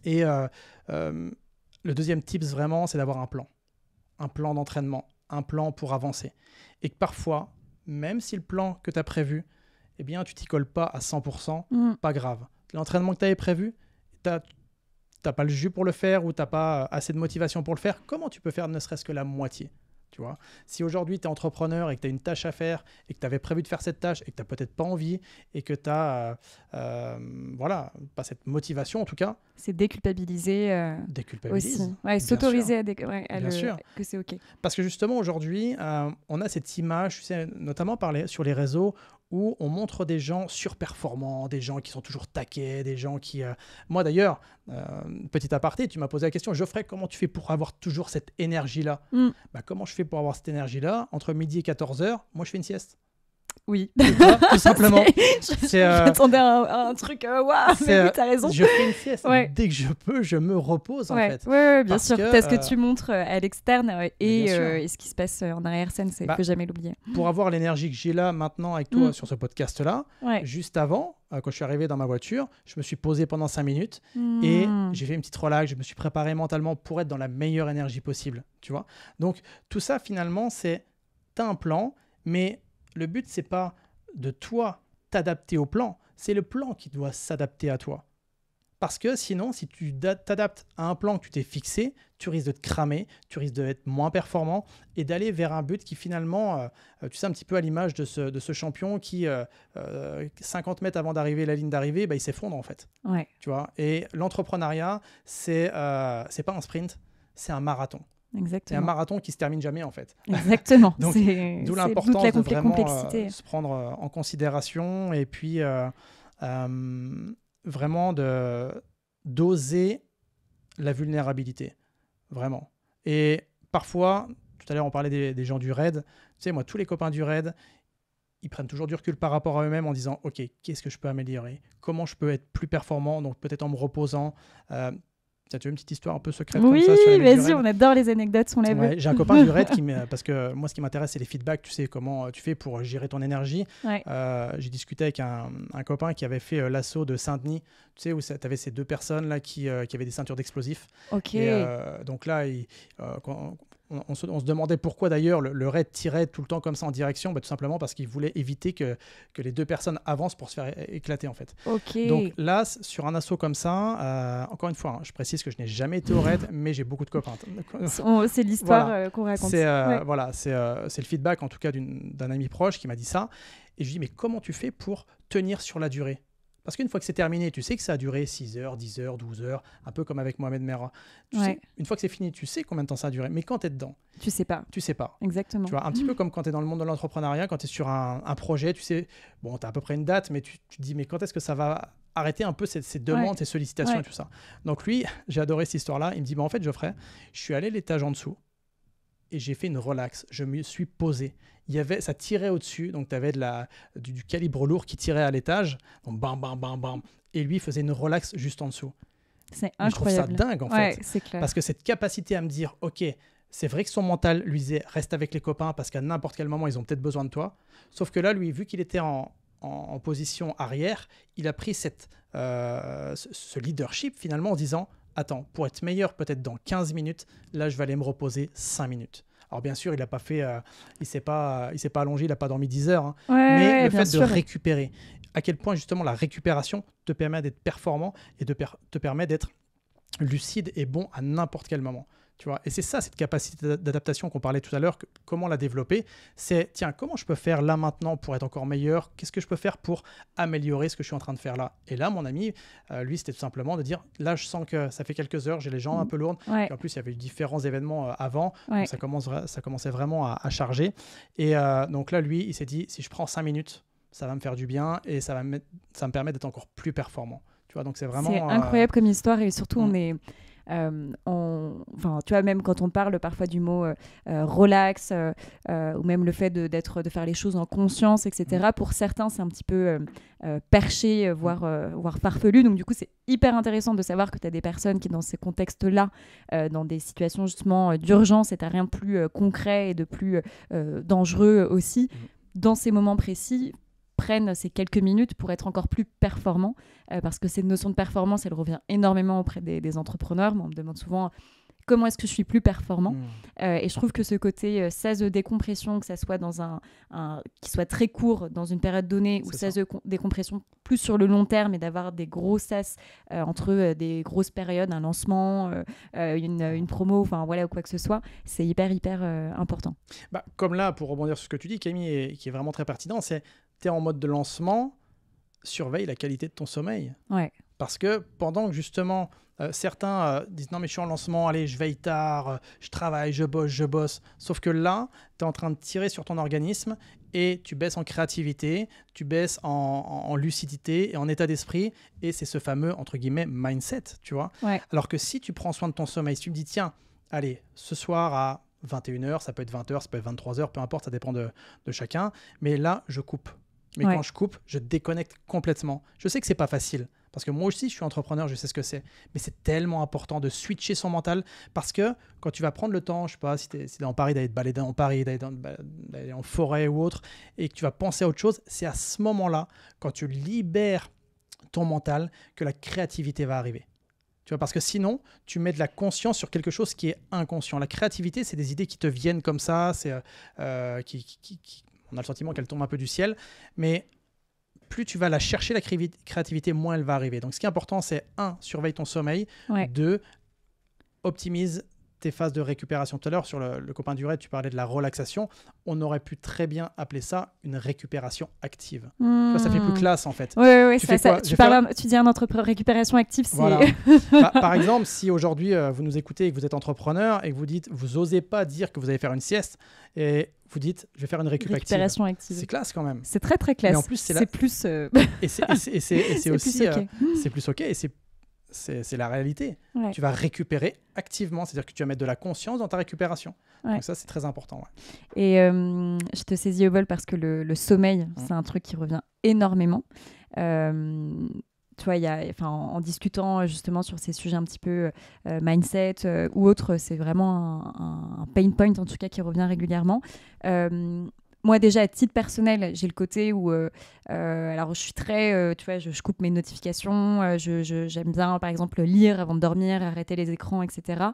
Et le deuxième tips, vraiment, c'est d'avoir un plan d'entraînement, un plan pour avancer. Et que parfois, même si le plan que tu as prévu, eh bien, tu t'y colles pas à 100%, pas grave. L'entraînement que tu avais prévu, t'as pas le jus pour le faire ou tu n'as pas assez de motivation pour le faire, comment tu peux faire ne serait-ce que la moitié? Tu vois, si aujourd'hui tu es entrepreneur et que tu as une tâche à faire et que tu avais prévu de faire cette tâche et que tu n'as peut-être pas envie et que tu n'as voilà, pas cette motivation en tout cas. C'est déculpabiliser aussi. Ouais, s'autoriser que c'est OK. Parce que justement aujourd'hui, on a cette image, tu sais, notamment sur les réseaux, où on montre des gens surperformants, des gens qui sont toujours taqués, des gens qui... Moi d'ailleurs, petit aparté, tu m'as posé la question, Geoffrey, comment tu fais pour avoir toujours cette énergie-là? Comment je fais pour avoir cette énergie-là? Entre midi et 14h, moi je fais une sieste. Oui. Tout simplement. J'attendais un truc, waouh, mais oui, t'as raison. Je fais une sieste. Dès que je peux, je me repose en fait. Oui, bien sûr. Parce que tu montres à l'externe et ce qui se passe en arrière-scène, il ne faut jamais l'oublier. Pour avoir l'énergie que j'ai là maintenant avec toi sur ce podcast-là, juste avant, quand je suis arrivé dans ma voiture, je me suis posé pendant 5 minutes et j'ai fait une petite relax, je me suis préparé mentalement pour être dans la meilleure énergie possible. Tu vois. Donc tout ça finalement, c'est t'as un plan, mais le but, c'est pas de toi t'adapter au plan, c'est le plan qui doit s'adapter à toi. Parce que sinon, si tu t'adaptes à un plan que tu t'es fixé, tu risques de te cramer, tu risques d'être moins performant et d'aller vers un but qui finalement, tu sais, un petit peu à l'image de ce champion qui, 50 mètres avant d'arriver la ligne d'arrivée, il s'effondre en fait. Ouais. Tu vois. Et l'entrepreneuriat, c'est pas un sprint, c'est un marathon. Exactement. C'est un marathon qui se termine jamais en fait. Exactement. Donc, d'où l'importance de vraiment se prendre en considération et puis vraiment d'oser la vulnérabilité, vraiment. Et parfois, tout à l'heure on parlait des gens du raid, tu sais, moi tous les copains du raid, ils prennent toujours du recul par rapport à eux-mêmes en disant ok, qu'est-ce que je peux améliorer, comment je peux être plus performant, donc peut-être en me reposant. Tu as une petite histoire un peu secrète comme ça sur les vas-y, on adore les anecdotes, on l'a vu. J'ai un copain du raid parce que moi, ce qui m'intéresse, c'est les feedbacks. Tu sais comment tu fais pour gérer ton énergie. J'ai discuté avec un copain qui avait fait l'assaut de Saint-Denis, tu sais, où tu avais ces deux personnes là qui avaient des ceintures d'explosifs. Ok. Et, donc là, on se demandait pourquoi d'ailleurs le raid tirait tout le temps comme ça en direction. Tout simplement parce qu'il voulait éviter que les deux personnes avancent pour se faire éclater en fait. Okay. Donc là, sur un assaut comme ça, encore une fois, je précise que je n'ai jamais été au raid, mais j'ai beaucoup de copains. C'est l'histoire qu'on raconte. C'est le feedback en tout cas d'un ami proche qui m'a dit ça. Et je lui dis, mais comment tu fais pour tenir sur la durée? Parce qu'une fois que c'est terminé, tu sais que ça a duré 6 heures, 10 heures, 12 heures, un peu comme avec Mohamed Merah. Une fois que c'est fini, tu sais combien de temps ça a duré. Mais quand tu es dedans, tu sais pas. Exactement. Tu vois, un petit peu comme quand tu es dans le monde de l'entrepreneuriat, quand tu es sur un projet, tu sais, bon, tu as à peu près une date, mais tu te dis, mais quand est-ce que ça va arrêter un peu ces demandes, ces sollicitations et tout ça. Donc lui, j'ai adoré cette histoire-là. Il me dit, en fait, Geoffrey, je suis allé l'étage en dessous et j'ai fait une relax. Je me suis posé. Ça tirait au-dessus, donc tu avais du calibre lourd qui tirait à l'étage, donc bam, bam, bam, bam. Et lui faisait une relax juste en dessous. C'est incroyable. Je trouve ça dingue en fait. C'est clair. Parce que cette capacité à me dire, ok, c'est vrai que son mental lui disait, reste avec les copains parce qu'à n'importe quel moment, ils ont peut-être besoin de toi. Sauf que là, lui, vu qu'il était en position arrière, il a pris ce leadership finalement en disant, attends, pour être meilleur peut-être dans 15 minutes, là, je vais aller me reposer 5 minutes. Alors bien sûr, il n'a pas fait, il s'est pas allongé, il n'a pas dormi 10 heures. Hein. Mais le fait de récupérer, à quel point justement la récupération te permet d'être performant et te permet d'être lucide et bon à n'importe quel moment. Tu vois, et c'est ça, cette capacité d'adaptation qu'on parlait tout à l'heure, comment la développer. C'est, tiens, comment je peux faire là maintenant pour être encore meilleur? Qu'est-ce que je peux faire pour améliorer ce que je suis en train de faire là? Et là, mon ami, lui, c'était tout simplement de dire, là, je sens que ça fait quelques heures, j'ai les jambes un peu lourdes. Et en plus, il y avait eu différents événements avant, donc ça commençait vraiment à charger. Et donc là, lui, il s'est dit, si je prends 5 minutes, ça va me faire du bien et ça me permet d'être encore plus performant. Tu vois, donc c'est vraiment... C'est incroyable comme histoire et surtout, on est... Enfin, tu vois, même quand on parle parfois du mot relax ou même le fait de faire les choses en conscience, etc. Pour certains, c'est un petit peu perché, voire farfelu. Donc, du coup, c'est hyper intéressant de savoir que tu as des personnes qui, dans ces contextes-là, dans des situations justement d'urgence, et tu n'as rien de plus concret et de plus dangereux aussi, dans ces moments précis, prennent ces quelques minutes pour être encore plus performant, parce que cette notion de performance, elle revient énormément auprès des entrepreneurs. Moi, on me demande souvent comment est-ce que je suis plus performant. Et je trouve que ce côté sas de décompression, que ça soit dans qui soit très court dans une période donnée, ou sas de décompression plus sur le long terme, et d'avoir des gros sas entre des grosses périodes, un lancement, une promo, enfin voilà, ou quoi que ce soit, c'est hyper important. Bah, comme là, pour rebondir sur ce que tu dis, Camille, et qui est vraiment très pertinent, c'est tu es en mode de lancement, surveille la qualité de ton sommeil. Ouais. Parce que pendant que justement certains disent non mais je suis en lancement, allez je veille tard, je travaille, je bosse. Sauf que là, tu es en train de tirer sur ton organisme et tu baisses en créativité, tu baisses en lucidité et en état d'esprit. Et c'est ce fameux, entre guillemets, mindset, tu vois. Ouais. Alors que si tu prends soin de ton sommeil, si tu me dis tiens, allez, ce soir à 21h, ça peut être 20h, ça peut être 23h, peu importe, ça dépend de chacun. Mais là, je coupe. Mais quand je coupe, je déconnecte complètement. Je sais que c'est pas facile. Parce que moi aussi, je suis entrepreneur, je sais ce que c'est. Mais c'est tellement important de switcher son mental. Parce que quand tu vas prendre le temps, je sais pas, si tu es dans Paris, d'aller te balader dans Paris, d'aller en forêt ou autre, et que tu vas penser à autre chose, c'est à ce moment-là, quand tu libères ton mental, que la créativité va arriver. Tu vois, parce que sinon, tu mets de la conscience sur quelque chose qui est inconscient. La créativité, c'est des idées qui te viennent comme ça, on a le sentiment qu'elles tombent un peu du ciel, mais plus tu vas la chercher, la créativité, moins elle va arriver. Donc, ce qui est important, c'est 1, surveille ton sommeil. 2, optimise tes phases de récupération. Tout à l'heure, sur le copain du raid, tu parlais de la relaxation. On aurait pu très bien appeler ça une récupération active. Ça fait plus classe, en fait. Oui, tu dis un entrepreneur récupération active. Voilà. Par exemple, si aujourd'hui, vous nous écoutez et que vous êtes entrepreneur et que vous n'osez pas dire que vous allez faire une sieste et vous dites, je vais faire une récupération active. C'est classe quand même. C'est très, très classe. Mais en plus, c'est plus... Et c'est aussi... c'est plus OK et c'est la réalité. Ouais. Tu vas récupérer activement, c'est-à-dire que tu vas mettre de la conscience dans ta récupération. Ouais. Donc ça, c'est très important. Ouais. Et je te saisis au vol parce que le sommeil, c'est un truc qui revient énormément. Tu vois, en discutant justement sur ces sujets un petit peu mindset ou autre, c'est vraiment un pain point en tout cas qui revient régulièrement. Moi, déjà, à titre personnel, j'ai le côté où alors je suis très, tu vois, je coupe mes notifications, j'aime bien, par exemple, lire avant de dormir, arrêter les écrans, etc.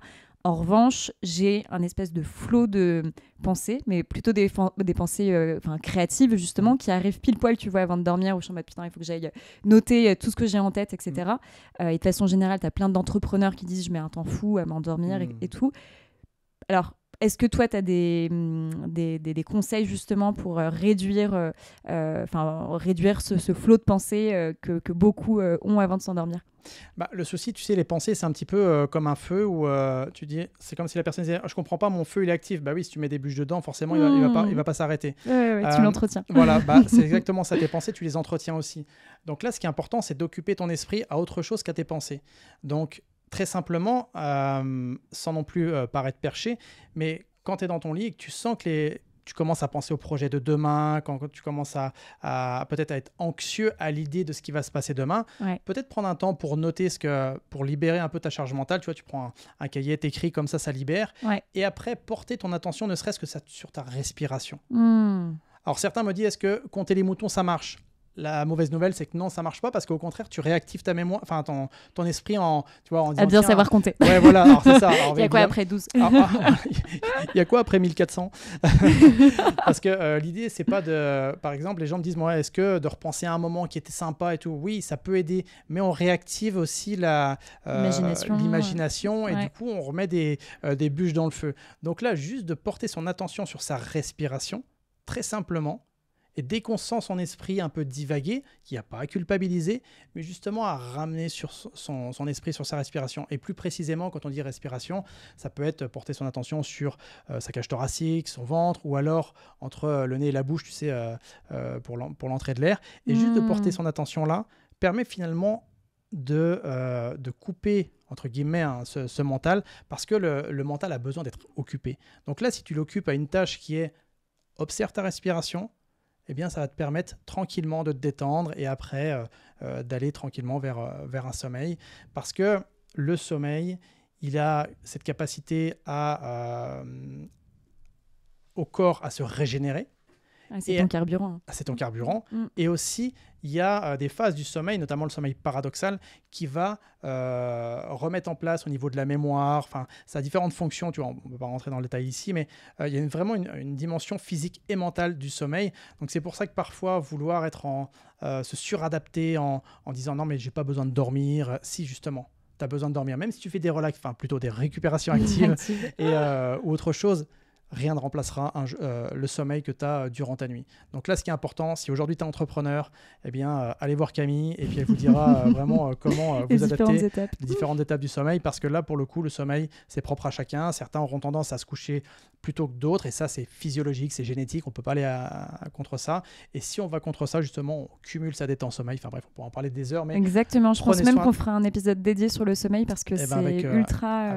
En revanche, j'ai un espèce de flot de pensées, mais plutôt des pensées créatives, justement, qui arrivent pile poil, tu vois, avant de dormir, où je suis en mode, putain, il faut que j'aille noter tout ce que j'ai en tête, etc. Et de façon générale, tu as plein d'entrepreneurs qui disent, je mets un temps fou à m'endormir et tout. Alors, est-ce que toi, tu as des conseils justement pour réduire ce flot de pensées que beaucoup ont avant de s'endormir? Le souci, tu sais, les pensées, c'est un petit peu comme un feu où tu dis, c'est comme si la personne disait, je comprends pas, mon feu il est actif. Bah oui, si tu mets des bûches dedans, forcément il va pas s'arrêter. Tu l'entretiens. Voilà, c'est exactement ça. Tes pensées, tu les entretiens aussi. Donc là, ce qui est important, c'est d'occuper ton esprit à autre chose qu'à tes pensées. Donc très simplement, sans non plus paraître perché, mais quand tu es dans ton lit et que tu sens que tu commences à penser au projet de demain, quand tu commences à peut-être à être anxieux à l'idée de ce qui va se passer demain, peut-être prendre un temps pour noter pour libérer un peu ta charge mentale. Tu vois, tu prends un cahier, t'écris, comme ça libère. Et après, porter ton attention, ne serait-ce que sur ta respiration. Alors certains me disent, est-ce que compter les moutons, ça marche ? La mauvaise nouvelle, c'est que non, ça marche pas parce qu'au contraire, tu réactives ta mémoire, enfin ton esprit en disant, à bien savoir compter. Ouais, voilà. Alors c'est ça. Il y a quoi après 12 Il y a quoi après 1400 Parce que l'idée, c'est pas de. Par exemple, les gens me disent, est-ce que de repenser à un moment qui était sympa et tout, oui, ça peut aider, mais on réactive aussi l'imagination et du coup, on remet des bûches dans le feu. Donc là, juste de porter son attention sur sa respiration, très simplement. Et dès qu'on sent son esprit un peu divaguer, il n'y a pas à culpabiliser, mais justement à ramener sur son esprit sur sa respiration. Et plus précisément, quand on dit respiration, ça peut être porter son attention sur sa cage thoracique, son ventre, ou alors entre le nez et la bouche, tu sais, pour l'entrée de l'air. Et juste de porter son attention là, permet finalement de couper, entre guillemets, ce mental, parce que le mental a besoin d'être occupé. Donc là, si tu l'occupes à une tâche qui est observe ta respiration, eh bien, ça va te permettre tranquillement de te détendre et après d'aller tranquillement vers un sommeil. Parce que le sommeil, il a cette capacité au corps à se régénérer C'est ton carburant. C'est ton carburant. Et aussi, il y a des phases du sommeil, notamment le sommeil paradoxal, qui va remettre en place au niveau de la mémoire. Enfin, ça a différentes fonctions. Tu vois, on ne peut pas rentrer dans le détail ici, mais il y a vraiment une dimension physique et mentale du sommeil. Donc, c'est pour ça que parfois, vouloir se suradapter en disant non, mais j'ai pas besoin de dormir. Si, justement, tu as besoin de dormir. Même si tu fais des plutôt des récupérations actives ou autre chose, rien ne remplacera le sommeil que tu as durant ta nuit. Donc là, ce qui est important, si aujourd'hui tu es entrepreneur, eh bien, allez voir Camille et puis elle vous dira vraiment comment vous adapter les différentes étapes du sommeil, parce que là, pour le coup, le sommeil, c'est propre à chacun. Certains auront tendance à se coucher plus tôt que d'autres, et ça, c'est physiologique, c'est génétique, on ne peut pas aller contre ça. Et si on va contre ça, justement, on cumule sa détente sommeil. Enfin bref, on pourra en parler des heures. Mais exactement, je pense même qu'on fera un épisode dédié sur le sommeil, parce que c'est ultra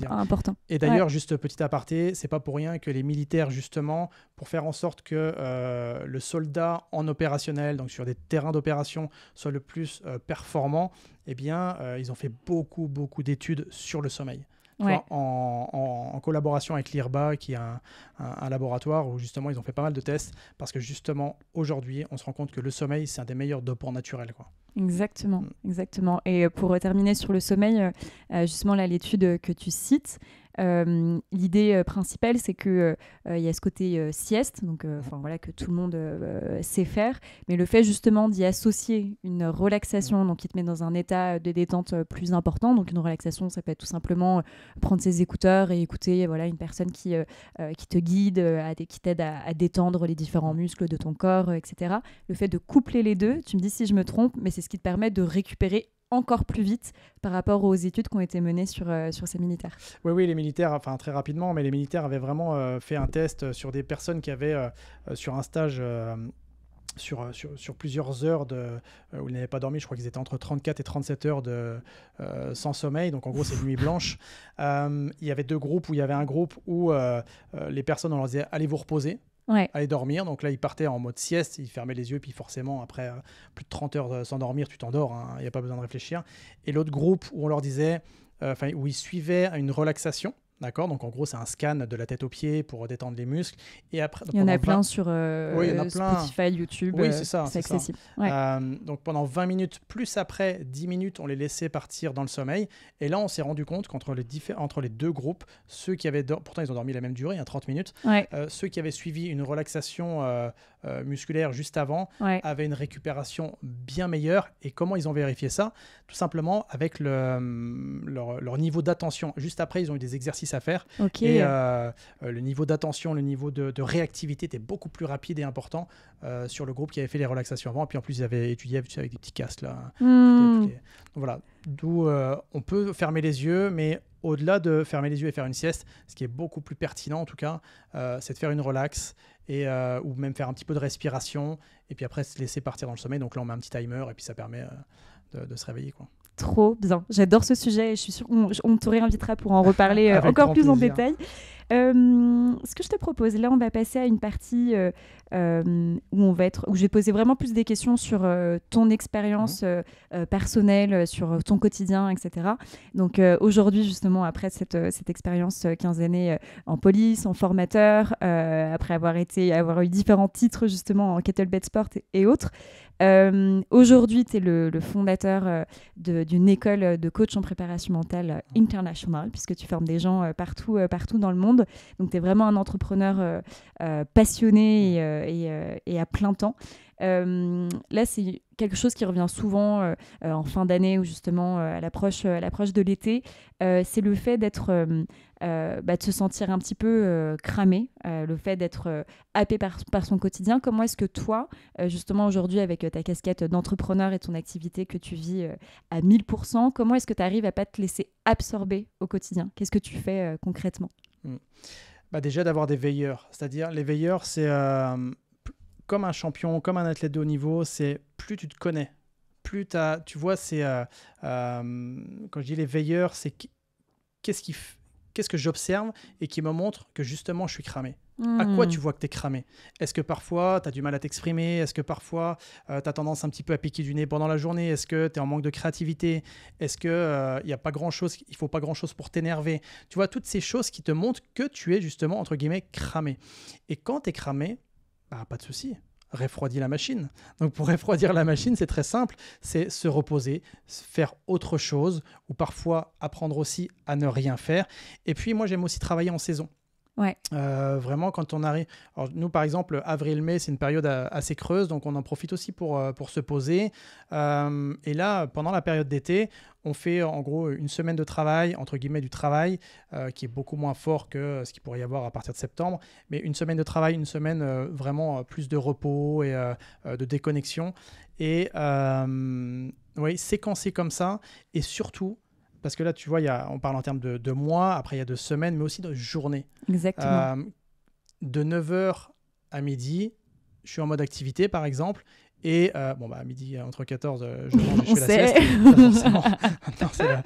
important. Et d'ailleurs, juste petit aparté, c'est pas pour rien que les militaires, justement, pour faire en sorte que le soldat en opérationnel, donc sur des terrains d'opération, soit le plus performant, eh bien, ils ont fait beaucoup d'études sur le sommeil. En collaboration avec l'IRBA, qui est un laboratoire où justement ils ont fait pas mal de tests, parce que justement aujourd'hui on se rend compte que le sommeil, c'est un des meilleurs dopants naturels, quoi. Exactement. Et pour terminer sur le sommeil, justement là, l'étude que tu cites, l'idée principale, c'est que il y a ce côté sieste, donc que tout le monde sait faire, mais le fait justement d'y associer une relaxation, donc qui te met dans un état de détente plus important. Donc une relaxation, ça peut être tout simplement prendre ses écouteurs et écouter une personne qui te guide, qui t'aide à détendre les différents muscles de ton corps, etc. Le fait de coupler les deux, tu me dis si je me trompe, mais c'est ce qui te permet de récupérer encore plus vite par rapport aux études qui ont été menées sur ces militaires. Oui, les militaires, enfin très rapidement, mais les militaires avaient vraiment fait un test sur des personnes qui avaient, sur un stage sur plusieurs heures où ils n'avaient pas dormi. Je crois qu'ils étaient entre 34 et 37 heures sans sommeil, donc en gros c'est une nuit blanche. Il y avait deux groupes, où il y avait un groupe où les personnes, on leur disait allez vous reposer, aller dormir. Donc là, ils partaient en mode sieste, ils fermaient les yeux, puis forcément, après plus de 30 heures sans dormir, tu t'endors, il n'y a pas besoin de réfléchir. Et l'autre groupe où on leur disait, où ils suivaient une relaxation. D'accord, donc en gros, c'est un scan de la tête aux pieds pour détendre les muscles. Et après, il y en a plein sur Spotify, YouTube. Oui, c'est ça. C'est accessible. Donc pendant 20 minutes, plus après 10 minutes, on les laissait partir dans le sommeil. Et là, on s'est rendu compte qu'entre les deux groupes, ceux qui avaient pourtant ils ont dormi la même durée, 30 minutes, ceux qui avaient suivi une relaxation musculaire juste avant avaient une récupération bien meilleure. Et comment ils ont vérifié ça? Tout simplement avec leur niveau d'attention. Juste après, ils ont eu des exercices à faire. Et le niveau d'attention, le niveau de réactivité était beaucoup plus rapide et important sur le groupe qui avait fait les relaxations avant. Et puis en plus, ils avaient étudié avec des petits casques là. Donc, voilà. D'où on peut fermer les yeux, mais au-delà de fermer les yeux et faire une sieste, ce qui est beaucoup plus pertinent en tout cas, c'est de faire une relax ou même faire un petit peu de respiration et puis après se laisser partir dans le sommeil. Donc là, on met un petit timer et puis ça permet de se réveiller, quoi. Trop bien. J'adore ce sujet et je suis sûre qu'on te réinvitera pour en reparler encore plus en détail. Ce que je te propose, là, on va passer à une partie où je vais poser vraiment plus des questions sur ton expérience personnelle, sur ton quotidien, etc. Donc aujourd'hui, justement, après cette expérience 15 années en police, en formateur, après avoir eu différents titres justement en kettlebell sport et autres, aujourd'hui, tu es le fondateur d'une école de coach en préparation mentale internationale, puisque tu formes des gens partout dans le monde. Donc, tu es vraiment un entrepreneur passionné et à plein temps. Là, c'est quelque chose qui revient souvent en fin d'année ou justement à l'approche de l'été. C'est le fait de se sentir un petit peu cramé, le fait d'être happé par son quotidien. Comment est-ce que toi, justement aujourd'hui avec ta casquette d'entrepreneur et ton activité que tu vis à 1000%, comment est-ce que tu arrives à pas te laisser absorber au quotidien? Qu'est-ce que tu fais concrètement? Déjà d'avoir des veilleurs. C'est-à-dire les veilleurs, c'est comme un champion, comme un athlète de haut niveau, c'est plus tu te connais, plus tu vois, c'est quand je dis les veilleurs, c'est qu'est-ce que j'observe et qui me montre que justement je suis cramé. À quoi tu vois que tu es cramé? Est-ce que parfois tu as du mal à t'exprimer? Est-ce que parfois tu as tendance un petit peu à piquer du nez pendant la journée? Est-ce que tu es en manque de créativité? Est-ce qu'il n'y a pas grand-chose, il ne faut pas grand-chose pour t'énerver? Tu vois, toutes ces choses qui te montrent que tu es justement, entre guillemets, cramé. Et quand tu es cramé, Bah, pas de souci. Refroidis la machine. Donc pour refroidir la machine, c'est très simple, c'est se reposer, faire autre chose, ou parfois apprendre aussi à ne rien faire. Et puis moi, j'aime aussi travailler en saison. Ouais. Vraiment, quand on arrive... Alors, nous, par exemple, avril-mai, c'est une période assez creuse, donc on en profite aussi pour se poser. Et là, pendant la période d'été, on fait en gros une semaine de travail, entre guillemets du travail, qui est beaucoup moins fort que ce qu'il pourrait y avoir à partir de septembre. Mais une semaine de travail, une semaine vraiment plus de repos et de déconnexion. Et oui, séquencer comme ça. Et surtout, parce que là, tu vois, on parle en termes de mois, après il y a de semaines, mais aussi de journées. Exactement. De 9h à midi, je suis en mode activité, par exemple. Et à midi, entre 14, je mange et je fais la sieste. Forcément.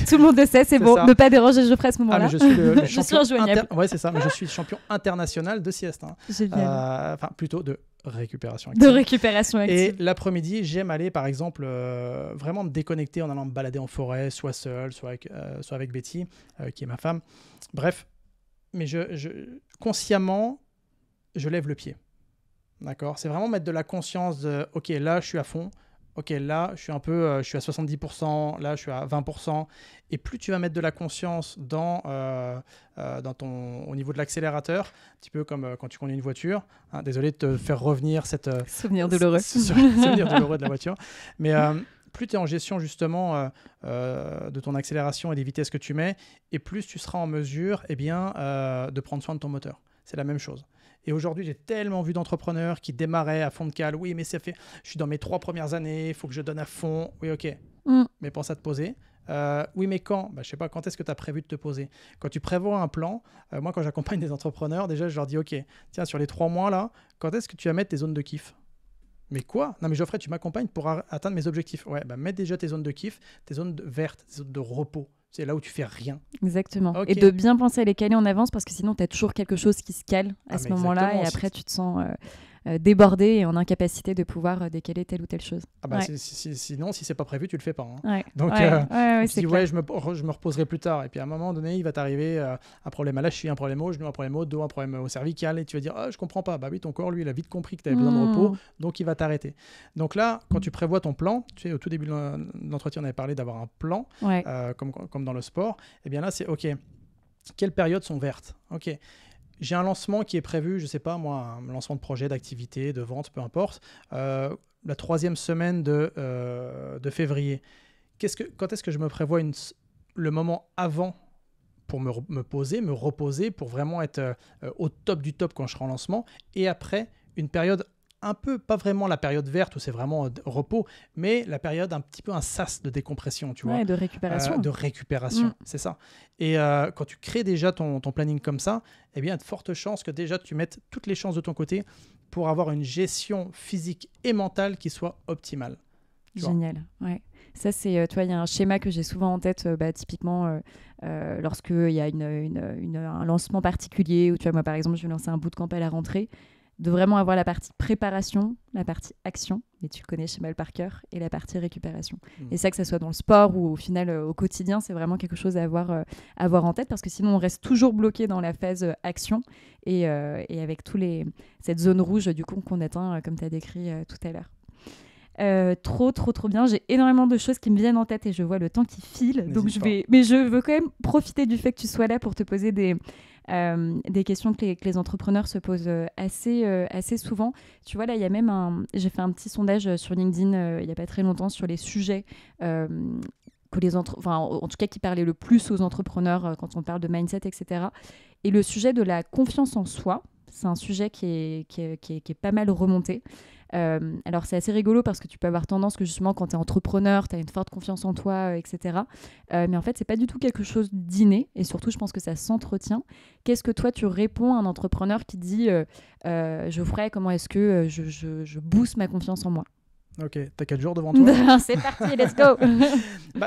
Tout le monde le sait, c'est bon. ça. Ne pas déranger Geoffrey à ce moment-là. Mais je suis le Je suis injoignable. Ouais, c'est ça. Mais je suis champion international de sieste. Génial. Enfin, plutôt de récupération active. De récupération active. Et l'après-midi, j'aime aller, par exemple, vraiment me déconnecter en allant me balader en forêt, soit seul, soit avec Betty, qui est ma femme. Bref, mais consciemment, je lève le pied. D'accord ? C'est vraiment mettre de la conscience de « Ok, là, je suis à fond. Ok, là, je suis je suis à 70%. Là, je suis à 20%. » Et plus tu vas mettre de la conscience au niveau de l'accélérateur, un petit peu comme quand tu conduis une voiture. Hein, désolé de te faire revenir cette... Souvenir douloureux. Souvenir douloureux de la voiture. Mais... plus tu es en gestion justement de ton accélération et des vitesses que tu mets, et plus tu seras en mesure de prendre soin de ton moteur. C'est la même chose. Et aujourd'hui, j'ai tellement vu d'entrepreneurs qui démarraient à fond de cale. Oui, mais je suis dans mes 3 premières années, il faut que je donne à fond. Oui, ok. Mais pense à te poser. Oui, mais quand ? Je sais pas, quand est-ce que tu as prévu de te poser ? Quand tu prévois un plan, moi, quand j'accompagne des entrepreneurs, déjà, je leur dis, ok, tiens, sur les 3 mois là, quand est-ce que tu vas mettre tes zones de kiff ? Mais quoi ? Non, mais Geoffrey, tu m'accompagnes pour atteindre mes objectifs. Ouais, mets déjà tes zones de kiff, tes zones vertes, tes zones de repos. C'est là où tu fais rien. Exactement. Okay. Et de bien penser à les caler en avance, parce que sinon, tu as toujours quelque chose qui se cale à ce moment-là. Et après, tu te sens débordé et en incapacité de pouvoir décaler telle ou telle chose. Sinon, si c'est pas prévu, tu le fais pas. Hein. Ouais. Donc, tu dis, je me reposerai plus tard. Et puis à un moment donné, il va t'arriver un problème à la cheville, un problème au genou, un problème au dos, un problème au cervical. Et tu vas dire, je comprends pas. Bah oui, ton corps, lui, il a vite compris que tu avais besoin de repos. Donc, il va t'arrêter. Donc là, quand tu prévois ton plan, tu sais, au tout début de l'entretien, on avait parlé d'avoir un plan, comme dans le sport. Et bien là, c'est OK. Quelles périodes sont vertes ? OK. J'ai un lancement qui est prévu, je ne sais pas moi, un lancement de projet, d'activité, de vente, peu importe, la 3e semaine de février. Quand est-ce que je me prévois le moment avant pour me poser, me reposer, pour vraiment être au top du top quand je serai en lancement, et après, une période un peu, pas vraiment la période verte où c'est vraiment repos, mais la période un petit peu un sas de décompression, tu vois. De récupération. C'est ça. Et quand tu crées déjà ton planning comme ça, eh bien, il y a de fortes chances que déjà tu mettes toutes les chances de ton côté pour avoir une gestion physique et mentale qui soit optimale. Génial, ouais. Ça, c'est, il y a un schéma que j'ai souvent en tête, typiquement, lorsqu'il y a un lancement particulier, où tu vois, moi, par exemple, je vais lancer un bootcamp à la rentrée, de vraiment avoir la partie préparation, la partie action, mais tu le connais schéma par cœur, et la partie récupération. Et ça, que ça soit dans le sport ou au final au quotidien, c'est vraiment quelque chose à avoir en tête, parce que sinon on reste toujours bloqué dans la phase action et avec cette zone rouge du coup qu'on atteint, comme tu as décrit tout à l'heure. Trop bien, j'ai énormément de choses qui me viennent en tête et je vois le temps qui file. N'hésite Donc mais je veux quand même profiter du fait que tu sois là pour te poser des questions que les entrepreneurs se posent assez souvent. Tu vois, là, il y a même j'ai fait un petit sondage sur LinkedIn il n'y a pas très longtemps sur les sujets en tout cas qui parlaient le plus aux entrepreneurs quand on parle de mindset, etc. Et le sujet de la confiance en soi, c'est un sujet qui est pas mal remonté. Alors c'est assez rigolo parce que tu peux avoir tendance que justement quand tu es entrepreneur, tu as une forte confiance en toi, etc. Mais en fait, c'est pas du tout quelque chose d'inné et surtout, je pense que ça s'entretient. Qu'est-ce que toi, tu réponds à un entrepreneur qui dit Geoffrey, comment est-ce que je booste ma confiance en moi ? Ok, t'as 4 jours devant toi. C'est parti, let's go.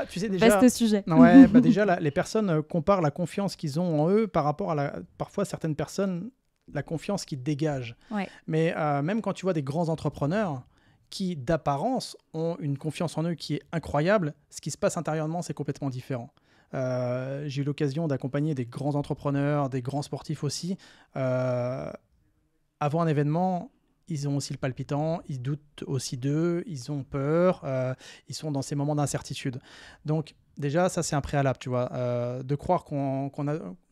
Tu sais déjà. Vaste sujet. Ouais, déjà, les personnes comparent la confiance qu'ils ont en eux par rapport à parfois certaines personnes, la confiance qu'ils dégagent. Ouais. Mais même quand tu vois des grands entrepreneurs qui, d'apparence, ont une confiance en eux qui est incroyable, ce qui se passe intérieurement, c'est complètement différent. J'ai eu l'occasion d'accompagner des grands entrepreneurs, des grands sportifs aussi. Avant un événement, ils ont aussi le palpitant, ils doutent aussi d'eux, ils ont peur, ils sont dans ces moments d'incertitude. Donc déjà, ça c'est un préalable, tu vois, de croire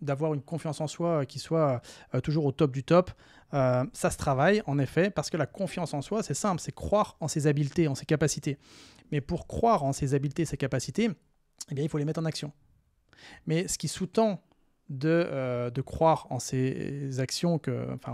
d'avoir une confiance en soi qui soit toujours au top du top. Ça se travaille en effet, parce que la confiance en soi, c'est simple, c'est croire en ses habiletés, en ses capacités. Mais pour croire en ses habiletés, ses capacités, eh bien, il faut les mettre en action. Mais ce qui sous-tend de croire en ses actions,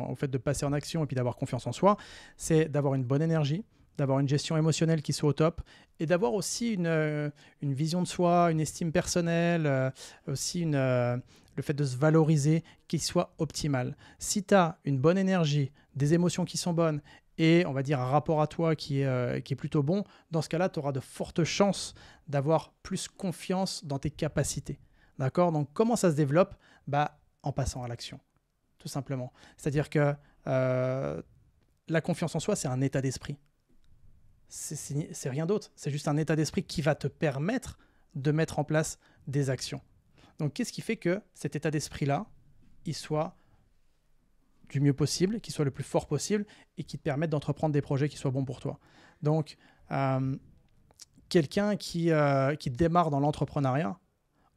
au fait de passer en action et puis d'avoir confiance en soi, c'est d'avoir une bonne énergie, d'avoir une gestion émotionnelle qui soit au top et d'avoir aussi une vision de soi, une estime personnelle, aussi le fait de se valoriser qui soit optimal. Si tu as une bonne énergie, des émotions qui sont bonnes et on va dire un rapport à toi qui est plutôt bon, dans ce cas-là, tu auras de fortes chances d'avoir plus confiance dans tes capacités. D'accord ? Donc, comment ça se développe ? En passant à l'action, tout simplement. C'est-à-dire que la confiance en soi, c'est un état d'esprit. C'est rien d'autre. C'est juste un état d'esprit qui va te permettre de mettre en place des actions. Donc, qu'est-ce qui fait que cet état d'esprit-là, il soit du mieux possible, qu'il soit le plus fort possible et qui te permette d'entreprendre des projets qui soient bons pour toi. Donc, quelqu'un qui démarre dans l'entrepreneuriat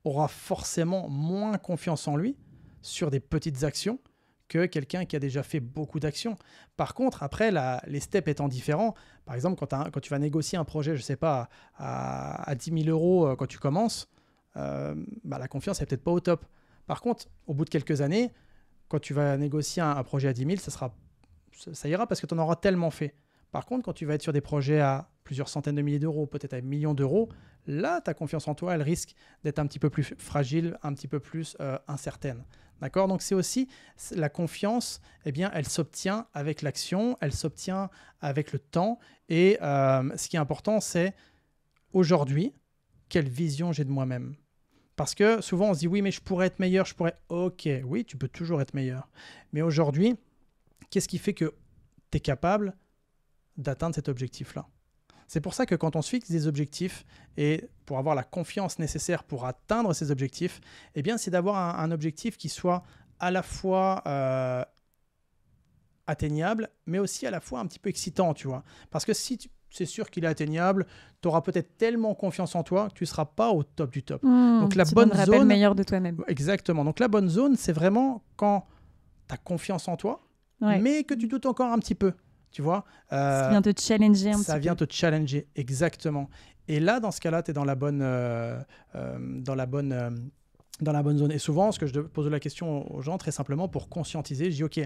aura forcément moins confiance en lui sur des petites actions que quelqu'un qui a déjà fait beaucoup d'actions. Par contre, après, les steps étant différents, par exemple, quand tu vas négocier un projet, je ne sais pas, à 10 000 euros quand tu commences, la confiance n'est peut-être pas au top. Par contre, au bout de quelques années, quand tu vas négocier un projet à 10 000, ça ira parce que tu en auras tellement fait. Par contre, quand tu vas être sur des projets à plusieurs centaines de milliers d'euros, peut-être à 1 million d'euros, là, ta confiance en toi, elle risque d'être un petit peu plus fragile, un petit peu plus incertaine. D'accord ? Donc, c'est aussi la confiance, eh bien, elle s'obtient avec l'action, elle s'obtient avec le temps. Et ce qui est important, c'est aujourd'hui, quelle vision j'ai de moi-même ? Parce que souvent, on se dit, oui, mais je pourrais être meilleur, je pourrais... Ok, oui, tu peux toujours être meilleur. Mais aujourd'hui, qu'est-ce qui fait que tu es capable d'atteindre cet objectif-là ? C'est pour ça que quand on se fixe des objectifs et pour avoir la confiance nécessaire pour atteindre ces objectifs, eh bien, c'est d'avoir un objectif qui soit à la fois atteignable, mais aussi à la fois un petit peu excitant, tu vois. Parce que si c'est sûr qu'il est atteignable, tu auras peut-être tellement confiance en toi que tu ne seras pas au top du top. Donc la bonne zone, le meilleur de toi-même. Exactement. Donc la bonne zone, c'est vraiment quand tu as confiance en toi, mais que tu doutes encore un petit peu. Tu vois, ça vient te challenger un petit peu. Ça vient te challenger, exactement. Et là, dans ce cas-là, tu es dans la bonne zone. Et souvent, ce que je pose la question aux gens, très simplement, pour conscientiser, je dis, OK,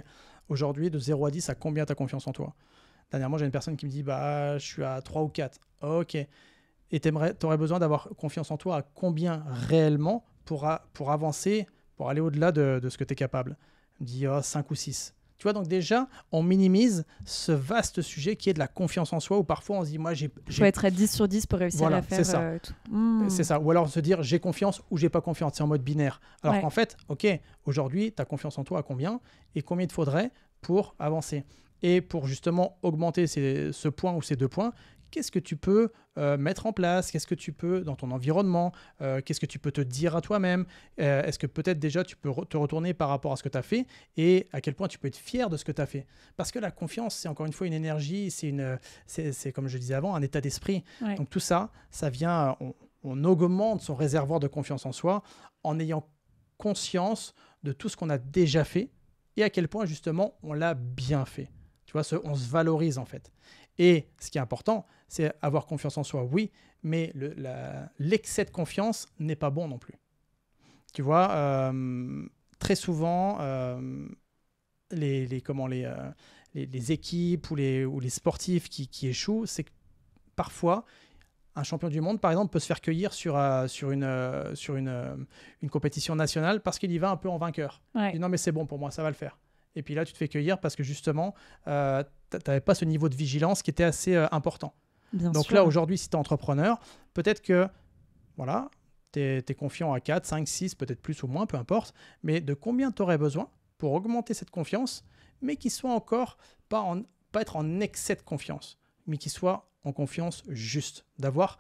aujourd'hui, de 0 à 10, à combien tu as confiance en toi ? Dernièrement, j'ai une personne qui me dit, je suis à 3 ou 4. OK. Et tu aurais besoin d'avoir confiance en toi à combien réellement pour avancer, pour aller au-delà de ce que tu es capable ? Elle me dit, 5 ou 6. Tu vois, donc déjà, on minimise ce vaste sujet qui est de la confiance en soi, où parfois on se dit, moi, il faut être à 10 sur 10 pour réussir à faire c'est ça. Tout. C'est ça. Ou alors se dire, j'ai confiance ou j'ai pas confiance. C'est en mode binaire. Alors qu'en fait, OK, aujourd'hui, tu as confiance en toi à combien et combien il te faudrait pour avancer. Et pour justement augmenter ce point ou ces 2 points, qu'est-ce que tu peux mettre en place ? Qu'est-ce que tu peux, dans ton environnement, qu'est-ce que tu peux te dire à toi-même ? Est-ce que peut-être déjà tu peux te retourner par rapport à ce que tu as fait et à quel point tu peux être fier de ce que tu as fait ? Parce que la confiance, c'est encore une fois une énergie, c'est comme je disais avant, un état d'esprit. Ouais. Donc tout ça, ça vient, on augmente son réservoir de confiance en soi en ayant conscience de tout ce qu'on a déjà fait et à quel point justement on l'a bien fait. Tu vois, on se valorise en fait. Et ce qui est important, c'est avoir confiance en soi, oui, mais l'excès de confiance n'est pas bon non plus. Tu vois, très souvent, les équipes ou les sportifs qui échouent, c'est que parfois, un champion du monde, par exemple, peut se faire cueillir sur une compétition nationale parce qu'il y va un peu en vainqueur. Ouais. Il dit non, mais c'est bon pour moi, ça va le faire. Et puis là, tu te fais cueillir parce que justement, tu n'avais pas ce niveau de vigilance qui était assez important. Bien Donc sûr. Là, aujourd'hui, si tu es entrepreneur, peut-être que voilà, tu es confiant à 4, 5, 6, peut-être plus ou moins, peu importe, mais de combien tu aurais besoin pour augmenter cette confiance, mais qui soit encore pas être en excès de confiance, mais qui soit en confiance juste, d'avoir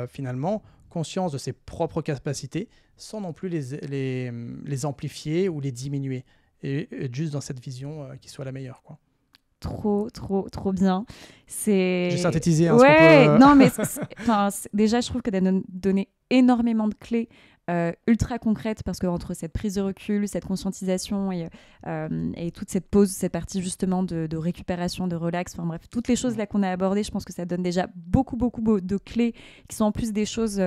finalement conscience de ses propres capacités sans non plus les amplifier ou les diminuer. Et juste dans cette vision qui soit la meilleure, quoi. trop bien. J'ai synthétisé. Ouais, non, mais déjà, je trouve que tu as donné énormément de clés ultra concrètes, parce qu'entre cette prise de recul, cette conscientisation et toute cette pause, cette partie justement de récupération, de relax, enfin bref, toutes les choses là qu'on a abordées, je pense que ça donne déjà beaucoup de clés qui sont en plus des choses...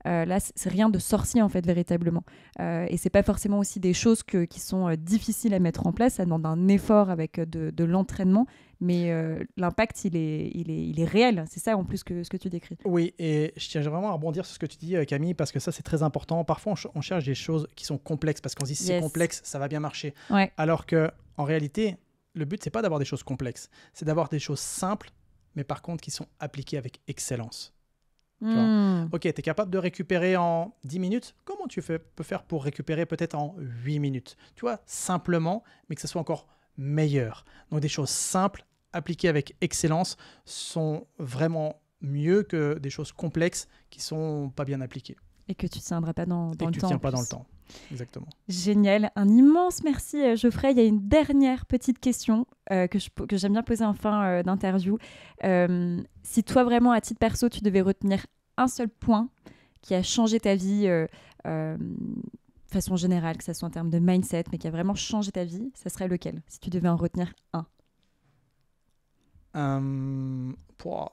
là, c'est rien de sorcier en fait, véritablement. Et c'est pas forcément aussi des choses qui sont difficiles à mettre en place. Ça demande un effort avec de l'entraînement, mais l'impact, il est réel. C'est ça en plus ce que tu décris. Oui, et je tiens vraiment à rebondir sur ce que tu dis, Camille, parce que ça, c'est très important. Parfois, on cherche des choses qui sont complexes, parce qu'on se dit si c'est complexe, ça va bien marcher. Ouais. Alors que, en réalité, le but, c'est pas d'avoir des choses complexes, c'est d'avoir des choses simples, mais par contre qui sont appliquées avec excellence. Ok, tu es capable de récupérer en 10 minutes. Comment tu peux faire pour récupérer peut-être en 8 minutes? Tu vois, simplement, mais que ce soit encore meilleur. Donc des choses simples, appliquées avec excellence, sont vraiment mieux que des choses complexes qui sont pas bien appliquées. Et que tu ne tiendras pas dans le temps. Et que tu ne tiens pas dans le temps. Exactement. Génial. Un immense merci, Geoffrey. Il y a une dernière petite question que j'aime bien poser en fin d'interview. Si toi, vraiment, à titre perso, tu devais retenir un seul point qui a changé ta vie de façon générale, que ce soit en termes de mindset, mais qui a vraiment changé ta vie, ça serait lequel, si tu devais en retenir un?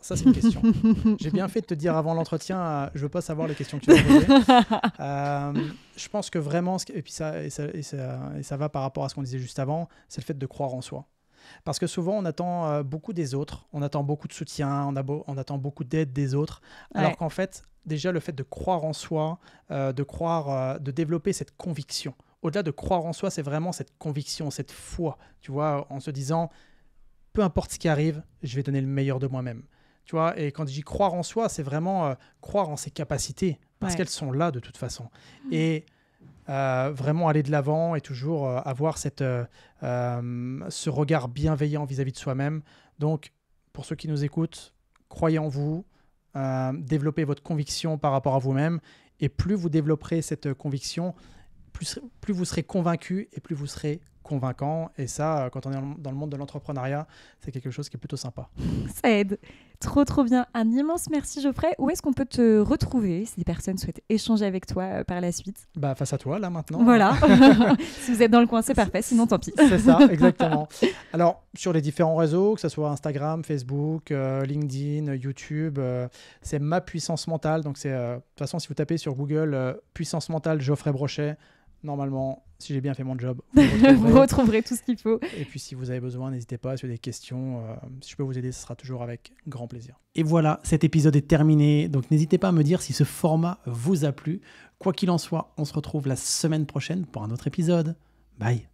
Ça, c'est une question. J'ai bien fait de te dire avant l'entretien, je veux pas savoir les questions que tu vas poser. Je pense que vraiment, et puis ça va par rapport à ce qu'on disait juste avant, c'est le fait de croire en soi. Parce que souvent, on attend beaucoup des autres, on attend beaucoup de soutien, on attend beaucoup d'aide des autres, alors qu'en fait, déjà, le fait de croire en soi, de développer cette conviction. Au-delà de croire en soi, c'est vraiment cette conviction, cette foi, tu vois, en se disant, peu importe ce qui arrive, je vais donner le meilleur de moi-même. Tu vois, et quand je dis croire en soi, c'est vraiment croire en ses capacités, parce qu'elles sont là de toute façon. Et vraiment aller de l'avant et toujours avoir ce regard bienveillant vis-à-vis de soi-même. Donc, pour ceux qui nous écoutent, croyez en vous, développez votre conviction par rapport à vous-même, et plus vous développerez cette conviction, plus vous serez convaincu et plus vous serez convaincant. Et ça, quand on est dans le monde de l'entrepreneuriat, c'est quelque chose qui est plutôt sympa. Ça aide. Trop bien. Un immense merci, Geoffrey. Où est-ce qu'on peut te retrouver si des personnes souhaitent échanger avec toi par la suite? Face à toi, là, maintenant. Voilà. Si vous êtes dans le coin, c'est parfait. Sinon, tant pis. C'est ça, exactement. Alors, sur les différents réseaux, que ce soit Instagram, Facebook, LinkedIn, YouTube, c'est Ma Puissance Mentale. Donc, de toute façon, si vous tapez sur Google Puissance Mentale Geoffrey Brochet, normalement, si j'ai bien fait mon job, vous retrouverez tout ce qu'il faut. Et puis, si vous avez besoin, n'hésitez pas. Si vous avez des questions, si je peux vous aider, ce sera toujours avec grand plaisir. Et voilà, cet épisode est terminé. Donc, n'hésitez pas à me dire si ce format vous a plu. Quoi qu'il en soit, on se retrouve la semaine prochaine pour un autre épisode. Bye.